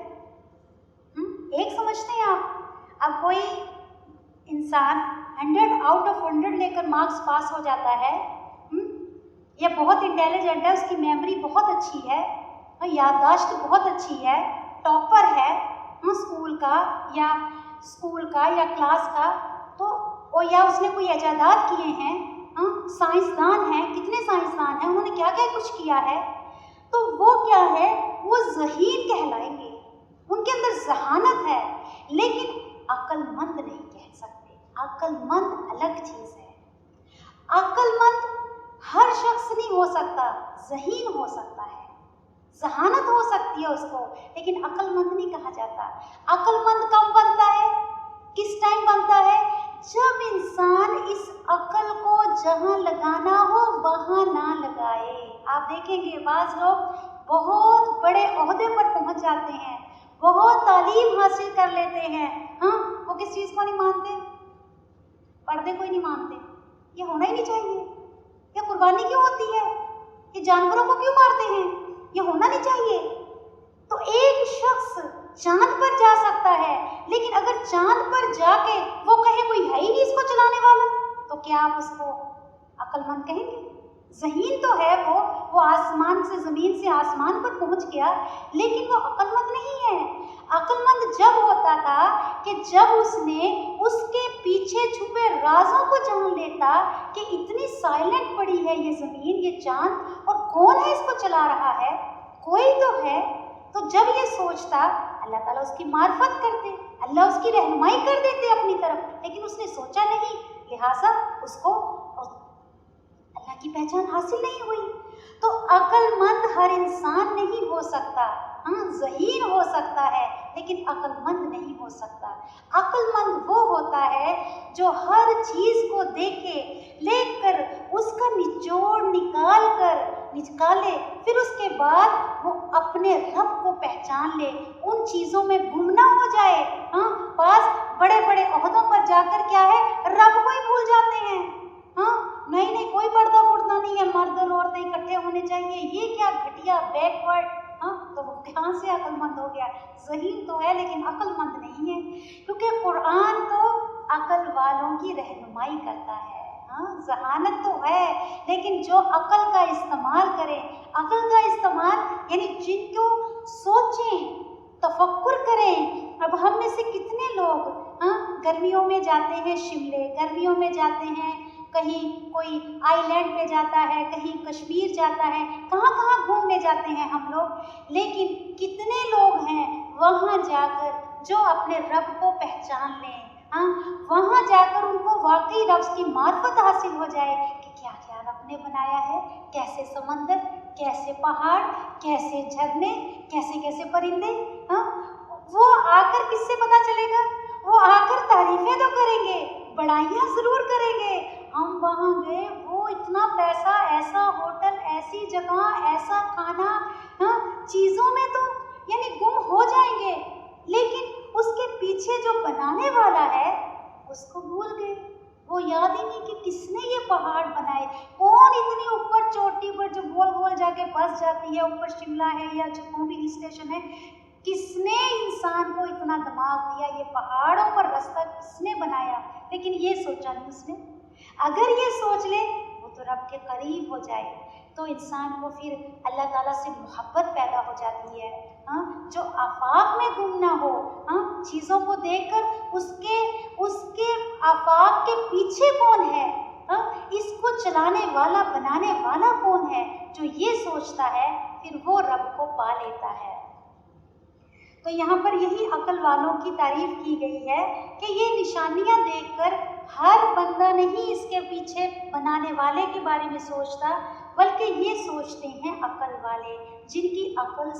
एक समझते हैं आप? अब कोई इंसान 100 आउट ऑफ 100 लेकर मार्क्स पास हो जाता है, या बहुत इंटेलिजेंट है, उसकी मेमोरी बहुत अच्छी है, याददाश्त बहुत अच्छी है, टॉपर है स्कूल का या क्लास का, तो और या उसने कोई इजादात किए हैं, साइंसदान हैं, कितने साइंसदान हैं, उन्होंने क्या क्या कुछ किया है, तो वो क्या है? वो ज़हीन कहलाएंगे, उनके अंदर जहानत है। लेकिन अक्लमंद नहीं कह सकते। अक्लमंद अलग चीज़ है। अक्लमंद हर शख्स नहीं हो सकता, ज़हीन हो सकता है, जहानत हो सकती है उसको, लेकिन अक्लमंद नहीं कहा जाता। अक्लमंद कब बनता है? किस टाइम बनता है? जब इंसान इस अक्ल को जहाँ लगाना हो वहाँ ना लगाए। आप देखेंगे बाज़ लोग बहुत बड़े ओहदे पर पहुँच जाते हैं, बहुत तालीम हासिल कर लेते हैं, हाँ, वो वो किस चीज़ को नहीं मानते? पर्दे को ही नहीं मानते। ये होना ही नहीं चाहिए। ये कुर्बानी क्यों होती है? ये जानवरों को क्यों मारते हैं? ये होना नहीं चाहिए। तो एक शख्स चांद पर जा सकता है, लेकिन अगर चांद पर जाके वो कहे कोई है ही नहीं इसको चलाने वाला, तो क्या आप उसको अक्लमंद कहेंगे? ज़हीन तो है वो आसमान से, ज़मीन से आसमान पर पहुंच गया, लेकिन वो अक्लमंद नहीं है। अक्लमंद जब होता था कि जब उसने उसके पीछे छुपे राजों को जान लेता कि इतनी साइलेंट पड़ी है ये ज़मीन, ये चांद, और कौन है इसको चला रहा है? कोई तो है। तो जब ये सोचता, अल्लाह ताला उसकी मार्फत करते, अल्लाह उसकी रहनुमाई कर देते अपनी तरफ, लेकिन उसने सोचा नहीं, लिहाजा उसको अल्लाह की पहचान हासिल नहीं हुई। तो अक्लमंद हर इंसान नहीं हो सकता। हाँ, ज़हीन हो सकता है, लेकिन अक्लमंद नहीं हो सकता। अक्लमंद वो होता है जो हर चीज़ को देखे, लेकर उसका निचोड़ निकाले, फिर उसके बाद वो अपने रब को पहचान ले, उन चीज़ों में गुम ना हो जाए। हाँ, पास बड़े बड़े ओहदों पर जाकर क्या है, रब को ही भूल जाते हैं। हाँ, नहीं कोई पर्दा पुर्दा नहीं है, मर्द और औरतें इकट्ठे होने चाहिए, ये क्या घटिया बैकवर्ड। हाँ, तो वो कहाँ से अक्लमंद हो गया? ज़हीन तो है लेकिन अक्लमंद नहीं है, क्योंकि कुरान तो अक्ल वालों की रहनुमाई करता है। हाँ, ज़हानत तो है, लेकिन जो अक्ल का इस्तेमाल करें, अक्ल का इस्तेमाल यानी जिनको सोचें, तफक्कुर करें। अब हम में से कितने लोग गर्मियों में जाते हैं शिमले, गर्मियों में जाते हैं कहीं कोई आइलैंड पे जाता है, कहीं कश्मीर जाता है, कहाँ कहाँ घूमने जाते हैं हम लोग, लेकिन कितने लोग हैं वहाँ जाकर जो अपने रब को पहचान लें। हाँ, वहाँ जाकर उनको वाकई रब की मार्फत हासिल हो जाए कि क्या क्या रब ने बनाया है, कैसे समंदर, कैसे पहाड़, कैसे झरने, कैसे कैसे परिंदे। हाँ, वो आकर किससे पता चलेगा? वो आकर तारीफें तो करेंगे, बड़ाइयाँ ज़रूर करेंगे, हम वहाँ गए, वो इतना पैसा, ऐसा होटल, ऐसी जगह, ऐसा खाना। हाँ, चीज़ों में तो यानी गुम हो जाएंगे, लेकिन उसके पीछे जो बनाने वाला है उसको भूल गए। वो याद ही नहीं कि किसने ये पहाड़ बनाए, कौन इतनी ऊपर चोटी पर जो गोल गोल जाके बस जाती है, ऊपर शिमला है या जो भी हिल स्टेशन है, किसने इंसान को इतना दिमाग दिया, ये पहाड़ों पर रास्ता किसने बनाया? लेकिन ये सोचा नहीं उसने। अगर ये सोच ले वो तो रब के करीब हो जाए, तो इंसान को फिर अल्लाह ताला से मोहब्बत पैदा हो जाती है। हाँ, जो आफाक में गुम ना हो। हाँ, चीज़ों को देखकर उसके आफाक के पीछे कौन है, हाँ, इसको चलाने वाला, बनाने वाला कौन है, जो ये सोचता है फिर वो रब को पा लेता है। तो यहाँ पर यही अक्ल वालों की तारीफ की गई है कि ये निशानियाँ देखकर हर बंदा नहीं इसके पीछे बनाने वाले के बारे में सोचता, बल्कि ये सोचते हैं अक्ल वाले जिनकी अक्ल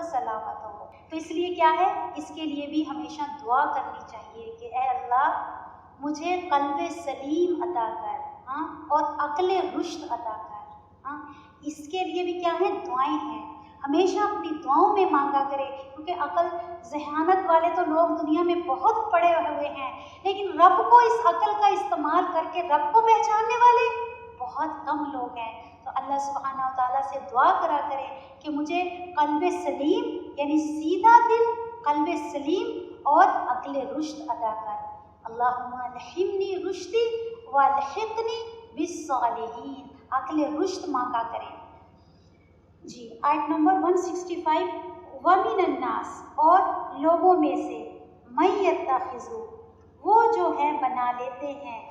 सलामत हो। तो इसलिए क्या है, इसके लिए भी हमेशा दुआ करनी चाहिए कि ऐ अल्लाह मुझे क़ल्ब सलीम अता कर, हाँ, और अक्ल रुश्द अता कर। हाँ, इसके लिए भी क्या है, दुआएं हैं, हमेशा अपनी दुआओं में मांगा करें, क्योंकि अक्ल ज़हानत वाले तो लोग दुनिया में बहुत पड़े हुए हैं, लेकिन रब को इस अक्ल का इस्तेमाल करके रब को पहचानने वाले बहुत कम लोग हैं। तो अल्लाह सुब्हानहू व तआला से दुआ करा करें कि मुझे क़ल्ब सलीम यानी सीधा दिल, क़ल्ब सलीम और अक्ल रुश्द अता कर। अल्लाहुम्मा अलहिमनी रुश्दी व अलहिक़नी बिस्सालिहीन, अक्ल रुश्द मांगा करें। जी, आयत नंबर 165, वमिनन्नास, और लोगों में से, मैं यत्तखिज़ु, वो जो है बना लेते हैं,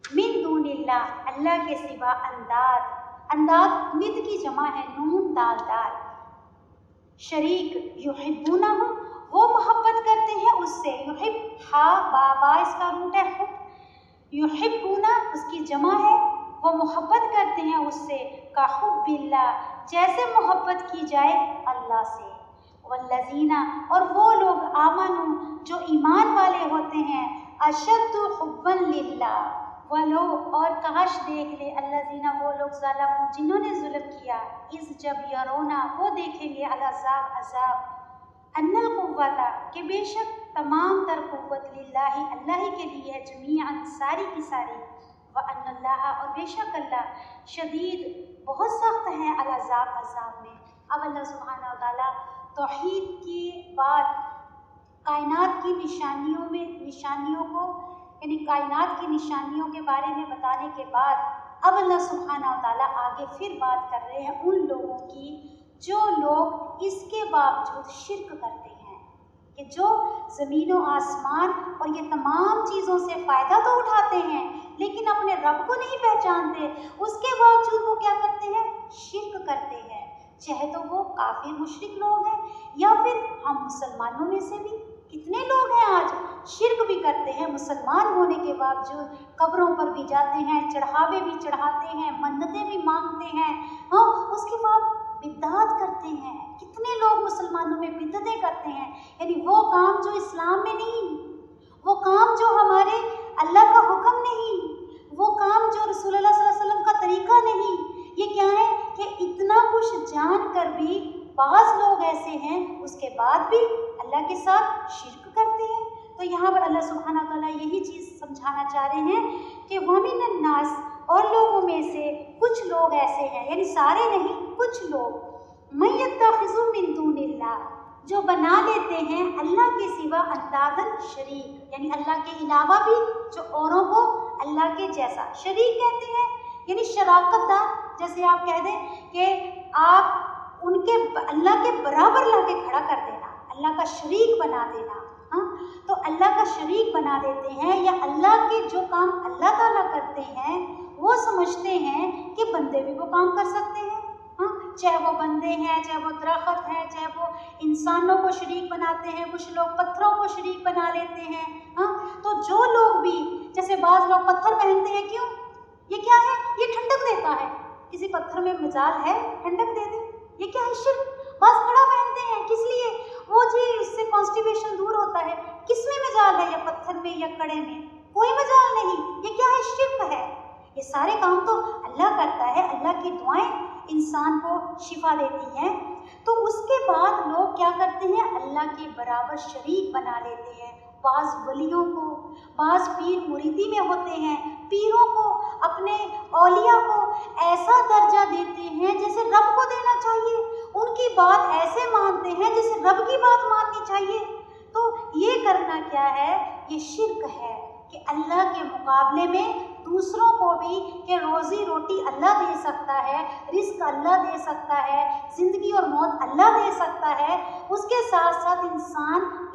मिन दूनिल्लाह, अल्लाह के सिवा, अंदाद निद की जमा है, नून दाल दाल, शरीक, युहिब्बूनहु, वो मोहब्बत करते हैं उससे, युहिब हा बा इसका रूट है हुब, युहिब्बूना उसकी जमा है, वो मोहब्बत करते हैं उससे, का हुब्बिल्लाह, जैसे मोहब्बत की जाए अल्लाह से, वल्लज़ीना, और वो लोग, आमनू, जो ईमान वाले होते हैं, अशद्दु हुब्बन लिल्लाह, वो लोग, और काश देख ले, अल्लज़ीना, वो लोग, ज़लमू, जिन्होंने जुल्म किया, इस जब यरोना, वो देखेंगे, अज़ाब, अन्नल कुव्वता कि बेशक तमाम तर कुव्वत लिल्लाही अल्लाह ही के लिए है, जमीअन सारी की सारी, व अन्नल्लाह और बेशक अल्लाह शदीद बहुत सख्त है अल अज़ाब अज़ाब में। अब अल्लाह सुब्हानहू व तआला तौहीद के बाद कायनात की निशानियों को यानी कायनात की निशानियों के बारे में बताने के बाद अब अल्लाह सुब्हानहू व तआला आगे फिर बात कर रहे हैं उन लोगों की जो लोग इसके बावजूद शिर्क करते हैं, कि जो ज़मीन व आसमान और ये तमाम चीज़ों से फ़ायदा तो उठाते हैं लेकिन अपने रब को नहीं पहचानते, उसके बावजूद वो क्या करते हैं, शिर्क करते हैं। चाहे तो वो काफिर मुशरिक लोग हैं या फिर हम मुसलमानों में से भी कितने लोग हैं आज शिर्क भी करते हैं, मुसलमान होने के बावजूद कब्रों पर भी जाते हैं, चढ़ावे भी चढ़ाते हैं, मन्नतें भी मांगते हैं, हाँ उसके बाद बिद्दात करते हैं। कितने लोग मुसलमानों में बिद्दतें करते हैं, यानी वो काम जो इस्लाम में नहीं, वो काम जो हमारे अल्लाह का हुक्म नहीं, वो काम जो रसूलुल्लाह सल्लल्लाहु अलैहि वसल्लम का तरीका नहीं। ये क्या है कि इतना कुछ जान कर भी बाज़ लोग ऐसे हैं उसके बाद भी अल्लाह के साथ शिर्क करते हैं। तो यहाँ पर अल्लाह सुब्हानहू व तआला यही चीज़ समझाना चाह रहे हैं कि वमिनन नास और लोगों में से कुछ लोग ऐसे हैं, यानी सारे नहीं कुछ लोग, मैं यत्तखिज़ु मिन दूनिल्लाह जो बना लेते हैं अल्लाह के सिवा अंदादन शरीक, यानी अल्लाह के अलावा भी जो औरों को अल्लाह के जैसा शरीक कहते हैं, यानी शराकतदार। जैसे आप कह दें कि आप उनके अल्लाह के बराबर ला के खड़ा कर देना, अल्लाह का शरीक बना देना, हाँ तो अल्लाह का शरीक बना देते हैं या अल्लाह के जो काम अल्लाह ताला करते हैं वो समझते हैं कि बंदे भी वो काम कर सकते हैं, हाँ चाहे वो बंदे हैं, चाहे वो दरख्त है, चाहे वो इंसानों को शरीक बनाते हैं, कुछ लोग पत्थरों को शरीक बना लेते हैं, हाँ तो जो लोग भी जैसे बाज़ लोग पत्थर पहनते हैं, क्यों, ये क्या है, ये ठंडक देता है, किसी पत्थर में मिजाल है ठंडक दे दे, ये क्या है शिर्क। बाज़ कड़ा पहनते हैं किस लिए, वो जी उससे कॉन्स्टिपेशन दूर होता है, किस में मजाल है, या पत्थर में या कड़े में, कोई मजाल नहीं, ये क्या है, शिर्क है। ये सारे काम तो अल्लाह करता है, अल्लाह की दुआएं इंसान को शिफा देती हैं। तो उसके बाद लोग क्या करते हैं, अल्लाह के बराबर शरीक बना लेते हैं। बाज़ वलियों को, बाज़ पीर मुरीदी में होते हैं, पीरों को, अपने औलिया को ऐसा दर्जा देते हैं जैसे रब को देना चाहिए, उनकी बात ऐसे मानते हैं जैसे रब की बात माननी चाहिए। तो ये करना क्या है, ये शिर्क है कि अल्लाह के मुकाबले में दूसरों को भी कि रोज़ी रोटी अल्लाह दे सकता है, रिस्क अल्लाह दे सकता है, ज़िंदगी और मौत अल्लाह दे सकता है, उसके साथ साथ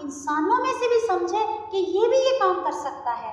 इंसानों में से भी समझे कि ये भी ये काम कर सकता है।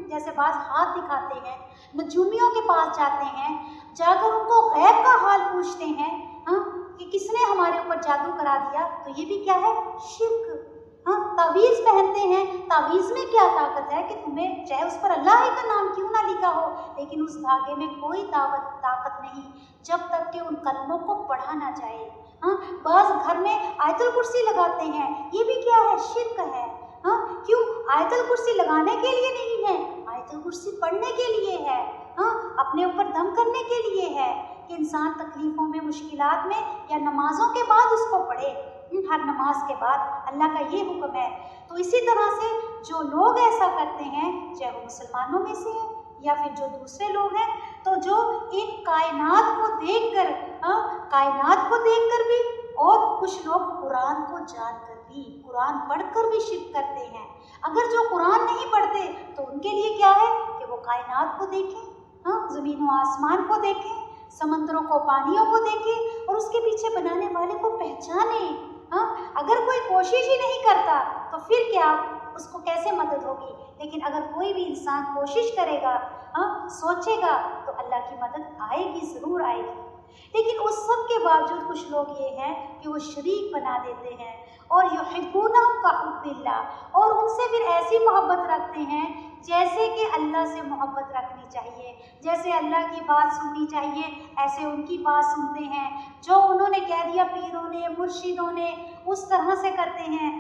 जैसे बाज़ हाथ दिखाते हैं, नजूमियों के पास जाते हैं, जाकर उनको गैब का हाल पूछते हैं, हाँ कि किसने हमारे ऊपर जादू करा दिया, तो ये भी क्या है, शिर्क। हाँ तावीज़ पहनते हैं, तावीज़ में क्या ताकत है कि तुम्हें चाहे उस पर अल्लाह का नाम क्यों ना लिखा हो, लेकिन उस धागे में कोई ताकत नहीं जब तक कि उन कलमों को पढ़ा ना जाए। हाँ बाज़ घर में आयतुल कुर्सी लगाते हैं, ये भी क्या है, शिर्क है। हाँ क्यों, आयतुल कुर्सी लगाने के लिए नहीं है, आयतुल कुर्सी पढ़ने के लिए है, हाँ अपने ऊपर दम करने के लिए है कि इंसान तकलीफ़ों में, मुश्किलात में या नमाजों के बाद उसको पढ़े, हर नमाज के बाद, अल्लाह का ये हुक्म है। तो इसी तरह से जो लोग ऐसा करते हैं, चाहे वो मुसलमानों में से हैं या फिर जो दूसरे लोग हैं, तो जो इन कायनात को देखकर भी, और कुछ लोग कुरान को जानकर भी, कुरान पढ़कर भी शिर्क करते हैं। अगर जो कुरान नहीं पढ़ते तो उनके लिए क्या है कि वो कायनात को देखें, हाँ ज़मीन व आसमान को देखें, समंदरों को, पानियों को देखें और उसके पीछे बनाने वाले को पहचाने। हाँ अगर कोई कोशिश ही नहीं करता तो फिर क्या, उसको कैसे मदद होगी। लेकिन अगर कोई भी इंसान कोशिश करेगा, हाँ सोचेगा, तो अल्लाह की मदद आएगी, ज़रूर आएगी। लेकिन उस सब के बावजूद कुछ लोग ये हैं कि वो शरीक बना देते हैं और युहिब्बूनहुम कहुब्बिल्लाह, और उनसे फिर ऐसी मोहब्बत रखते हैं जैसे कि अल्लाह से मोहब्बत रखनी चाहिए, जैसे अल्लाह की बात सुननी चाहिए ऐसे उनकी बात सुनते हैं, जो उन्होंने कह दिया पीरों ने, मुर्शिदों ने, उस तरह से करते हैं।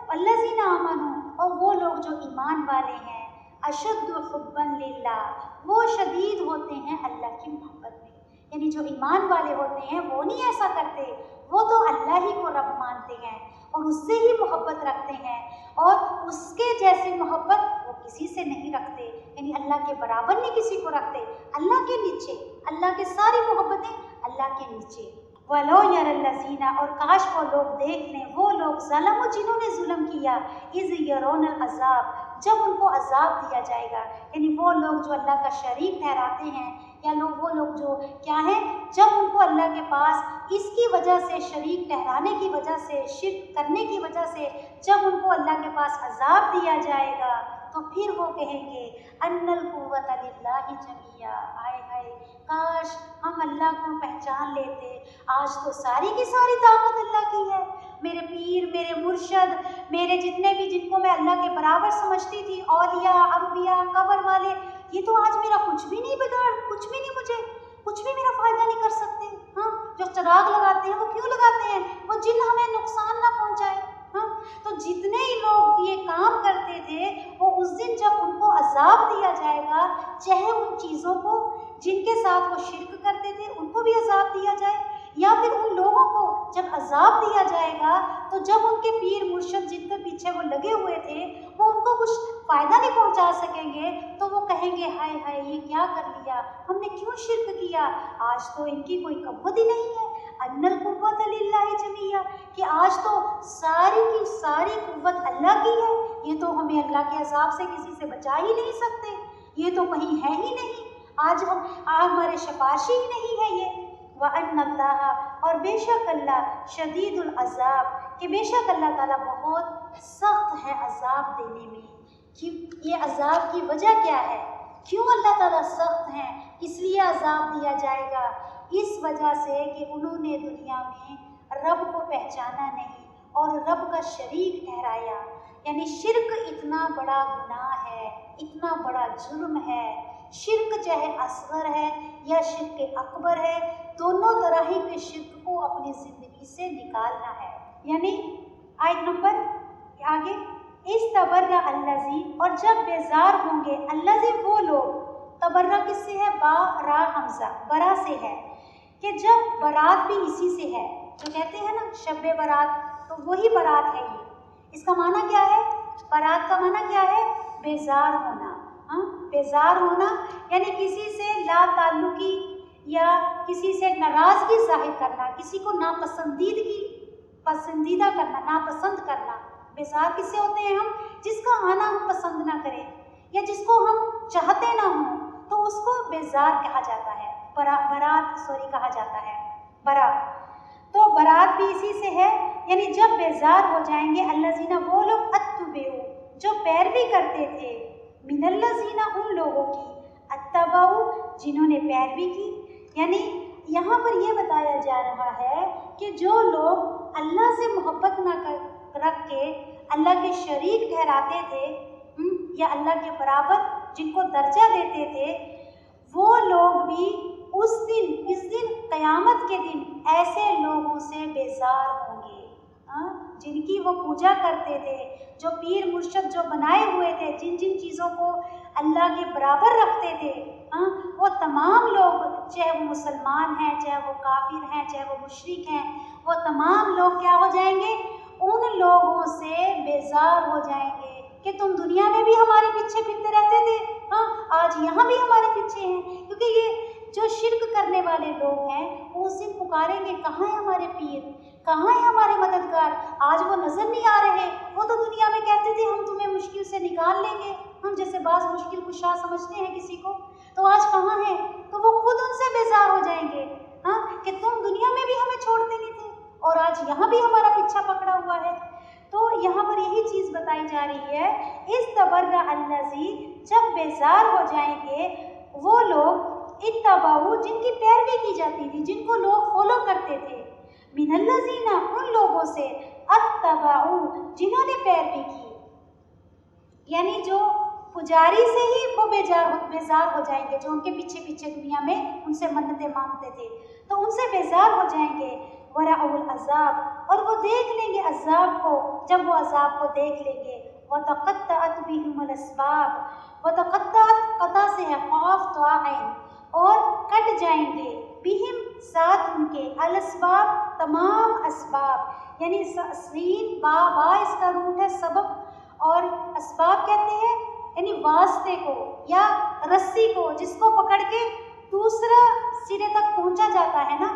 वल्लज़ीना आमनू, और वो लोग जो ईमान वाले हैं, अशद्दु हुब्बन लिल्लाह, वो शदीद होते हैं अल्लाह की मोहब्बत में। यानी जो ईमान वाले होते हैं वो नहीं ऐसा करते, وہ تو اللہ ہی کو رب مانتے ہیں اور اس سے ہی محبت رکھتے ہیں، اور اس کے جیسی محبت وہ کسی سے نہیں رکھتے، یعنی اللہ کے برابر نہیں کسی کو رکھتے، اللہ کے نیچے، اللہ کے ساری محبتیں اللہ کے نیچے۔ وَلَوْ يَرَى الَّذِينَ، اور کاش وہ لوگ دیکھ لیں، وہ لوگ ظلموا جنہوں نے ظلم کیا، اِذْ يَرَوْنَ الْعَذَابَ، جب ان کو عذاب دیا جائے گا، یعنی وہ لوگ جو اللہ کا شریک ٹھہراتے ہیں، یا وہ لوگ جو کیا ہیں، جب ان کو اللہ کے پاس اس کی وجہ سے، شریک ٹھہرانے کی وجہ سے، شرک کرنے کی وجہ سے جب ان کو اللہ کے پاس عذاب دیا جائے گا، تو پھر وہ کہیں گے ان القوۃ للہ جمیعا، ہائے ہائے کاش ہم اللہ کو پہچان لیتے، آج تو ساری کی ساری طاقت اللہ کی ہے، میرے پیر، میرے مرشد، میرے جتنے بھی جن کو میں اللہ کے برابر سمجھتی تھی، اولیاء، انبیاء، قبر والے، یہ تو آج میرا کچھ بھی نہیں بگاڑ، کچھ بھی نہیں، مجھے کچھ بھی میرا فائدہ نہیں کر سکتے۔ ہاں، جو چراغ لگاتے ہیں وہ کیوں لگاتے ہیں؟ وہ جن ہمیں نقصان نہ پہنچائے۔ ہاں، تو جتنے ہی لوگ یہ کام کرتے تھے، وہ اس دن جب ان کو عذاب دیا جائے گا، چاہے ان چیزوں کو جن کے ساتھ وہ شرک کرتے تھے ان کو بھی عذاب دیا جائے، یا پھر ان لوگوں کو جب عذاب دیا جائے گا تو جب ان کے پیر مرشد جن کے پیچھے وہ لگے ہوئے تھے وہ ان کو کچھ فائدہ نہیں پہنچا سکیں گے، تو وہ کہیں گے ہائے ہائے یہ کیا کر لیا، ہم نے کیوں شرک کیا، آج تو ان کی کوئی قوت ہی نہیں ہے، ان القوۃ للہ جمیعا، کہ آج تو ساری کی ساری قوت اللہ کی ہے، یہ تو ہمیں اللہ کے عذاب سے کسی سے بچا ہی نہیں سکتے، یہ تو کہیں ہے ہی نہیں، آج ہمارے شفاشی ہی نہیں ہے یہ۔ وَأَنَّ اللَّهَ، اور بے شک اللہ شدید العذاب، کہ بے شک اللہ تعالیٰ بہت سخت ہے عذاب دینے میں۔ یہ عذاب کی وجہ کیا ہے؟ کیوں اللہ تعالیٰ سخت ہیں؟ اس لیے عذاب دیا جائے گا اس وجہ سے کہ انہوں نے دنیا میں رب کو پہچانا نہیں اور رب کا شریک ٹھہرایا، یعنی شرک اتنا بڑا گناہ ہے، اتنا بڑا جرم ہے، شرک چاہے اصغر ہے یا شرک اکبر ہے، دونوں طرح ہی کے شرک کو اپنی زندگی سے نکالنا ہے۔ یعنی آیت نمبر آگے، استبرأ الذی، اور جب بیزار ہوں گے، الذی وہ لوگ، تبرہ کس سے ہے؟ با را حمزہ، برا سے ہے، کہ جب برات بھی اسی سے ہے، جو کہتے ہیں نا شب برات، تو وہی برات ہے یہ۔ اس کا معنی کیا ہے؟ برات کا معنی کیا ہے؟ بیزار ہونا۔ ہاں، بیزار ہونا یعنی کسی سے لا تعلقی یا کسی سے ناراضگی ظاہر کرنا، کسی کو پسندیدہ کرنا، ناپسند کرنا۔ بیزار کس سے ہوتے ہیں ہم؟ جس کا آنا ہم پسند نہ کریں یا جس کو ہم چاہتے نہ ہوں، تو اس کو بیزار کہا جاتا ہے، برات کہا جاتا ہے، برات۔ تو برات بھی اسی سے ہے، یعنی جب بیزار ہو جائیں گے الذین، وہ لوگ اتبعوا، جو پیروی کرتے تھے، من الذین، ان لوگوں کی، اتبعوا، جنہوں نے پیروی کی، یعنی یہاں پر یہ بتایا جا رہا ہے کہ جو لوگ اللہ سے محبت نہ رکھ کے اللہ کے شریک ٹھہراتے تھے یا اللہ کے برابر جن کو درجہ دیتے تھے، وہ لوگ بھی اس دن قیامت کے دن ایسے لوگوں سے بیزار ہوں گے جن کی وہ پوجا کرتے تھے، جو پیر مرشد جو بنائے ہوئے تھے، جن چیزوں کو اللہ کے برابر رکھتے تھے، وہ تمام لوگ، چاہے وہ مسلمان ہیں، چاہے وہ کافر ہیں، چاہے وہ مشرک ہیں، وہ تمام لوگ کیا ہو جائیں گے؟ ان لوگوں سے بیزار ہو جائیں گے کہ تم دنیا میں بھی ہمارے پیچھے پھرتے رہتے تھے، آج یہاں بھی ہمارے پیچھے ہیں، کیونکہ یہ جو شرک کرنے والے لوگ ہیں وہ اس دن پکاریں گے کہاں ہے ہمارے پیر، کہاں ہے ہمارے مددگار، آج وہ نظر نہیں آ رہے، وہ تو دنیا میں کہتے تھے ہم تمہیں مشکل سے نکال لیں گے، ہم جیسے بعض مشکل کشا سمجھتے ہیں کسی کو، تو آج کہاں ہے؟ تو وہ خود ان سے بیزار ہو جائیں گے کہ تم دنیا میں بھی ہمیں چھوڑتے نہیں تھے اور آج یہاں بھی ہمارا پیچھا پکڑا ہوا ہے۔ تو یہاں پر یہی چیز بتائی جا رہی ہے، استبرأ الذی، جب بیزار ہو جائیں گے وہ لوگ، اتبعوا، جن کی پیروی کی جاتی تھی، جن کو لوگ فالو کرتے تھے، من الذین، ان لوگوں سے، اتبعوا، جنہوں نے پیروی کی، یعنی جو پجاری سے ہی وہ بیزار ہو جائیں گے، جو ان کے پیچھے پیچھے دنیا میں ان سے منتیں مانگتے تھے، تو ان سے بیزار ہو جائیں گے، ورأوا العذاب، اور وہ دیکھ لیں گے عذاب کو، جب وہ عذاب کو دیکھ لیں گے، وتقطعت بهم الاسباب، وتقطعت، قطع سے ہے قاف تو عین، اور کٹ جائیں گے، بہم، ساتھ ان کے، الاسباب، تمام اسباب، یعنی سین با اس کا روٹ ہے سبب، اور اسباب کہتے ہیں یعنی واسطے کو یا رسی کو جس کو پکڑ کے دوسرا سرے تک پہنچا جاتا ہے نا،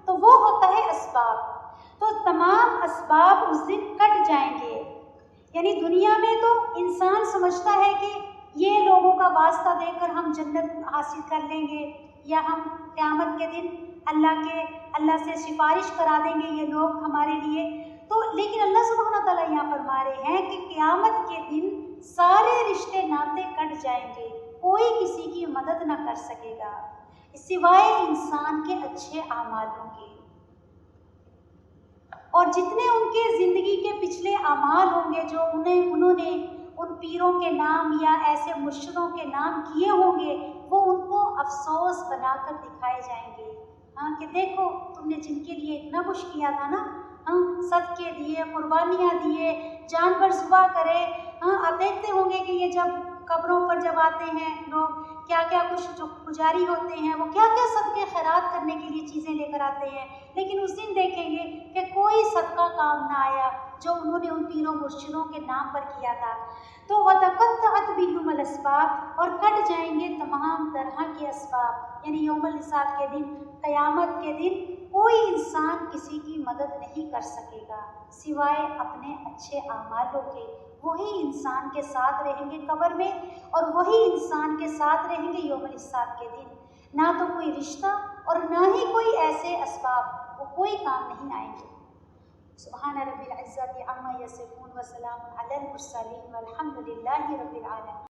تو وہ ہوتا ہے اسباب۔ تو تمام اسباب اس دن کٹ جائیں گے، یعنی دنیا میں تو انسان سمجھتا ہے کہ یہ لوگوں کا واسطہ دے کر ہم جنت حاصل کر لیں گے، یا ہم قیامت کے دن اللہ سے سفارش کرا دیں گے یہ لوگ ہمارے لیے۔ تو لیکن اللہ سبحانہ تعالیٰ یہاں فرما رہے ہیں کہ قیامت کے دن سارے رشتے ناطے کٹ جائیں گے، کوئی کسی کی مدد نہ کر سکے گا سوائے انسان کے اچھے اعمالوں کے، اور جتنے ان کے زندگی کے پچھلے اعمال ہوں گے جو انہوں نے ان پیروں کے نام یا ایسے مرشدوں کے نام کیے ہوں گے، وہ ان کو افسوس بنا کر دکھائے جائیں گے، ہاں کہ دیکھو تم نے جن کے لیے اتنا کچھ کیا تھا نا، ہاں صدقے دیے، قربانیاں دیے، جانور ذبح کرے، ہاں آپ دیکھتے ہوں گے کہ یہ جب قبروں پر جب آتے ہیں لوگ، کیا کیا کچھ جو پجاری ہوتے ہیں وہ کیا کیا صدقے خیرات کرنے کے لیے چیزیں لے کر آتے ہیں، لیکن اس دن دیکھیں گے کہ کوئی صدقہ کام نہ آیا جو انہوں نے ان پیروں مرشدوں کے نام پر کیا تھا۔ تو وَتَقَطَّعَتْ بِهُمُ الْأَسْبَابُ، اور کٹ جائیں گے تمام طرح کے اسباب، یعنی یوم الحساب کے دن، قیامت کے دن کوئی انسان کسی کی مدد نہیں کر سکے گا سوائے اپنے اچھے اعمالوں کے۔ وہی انسان کے ساتھ رہیں گے قبر میں، اور وہی انسان کے ساتھ رہیں گے یوم الحساب کے دن، نہ تو کوئی رشتہ اور نہ ہی کوئی ایسے اسباب، وہ کوئی کام نہیں آئیں گے۔ سبحان رب العزت عما یصفون وسلام علی المرسلین والحمد للہ رب العالمین۔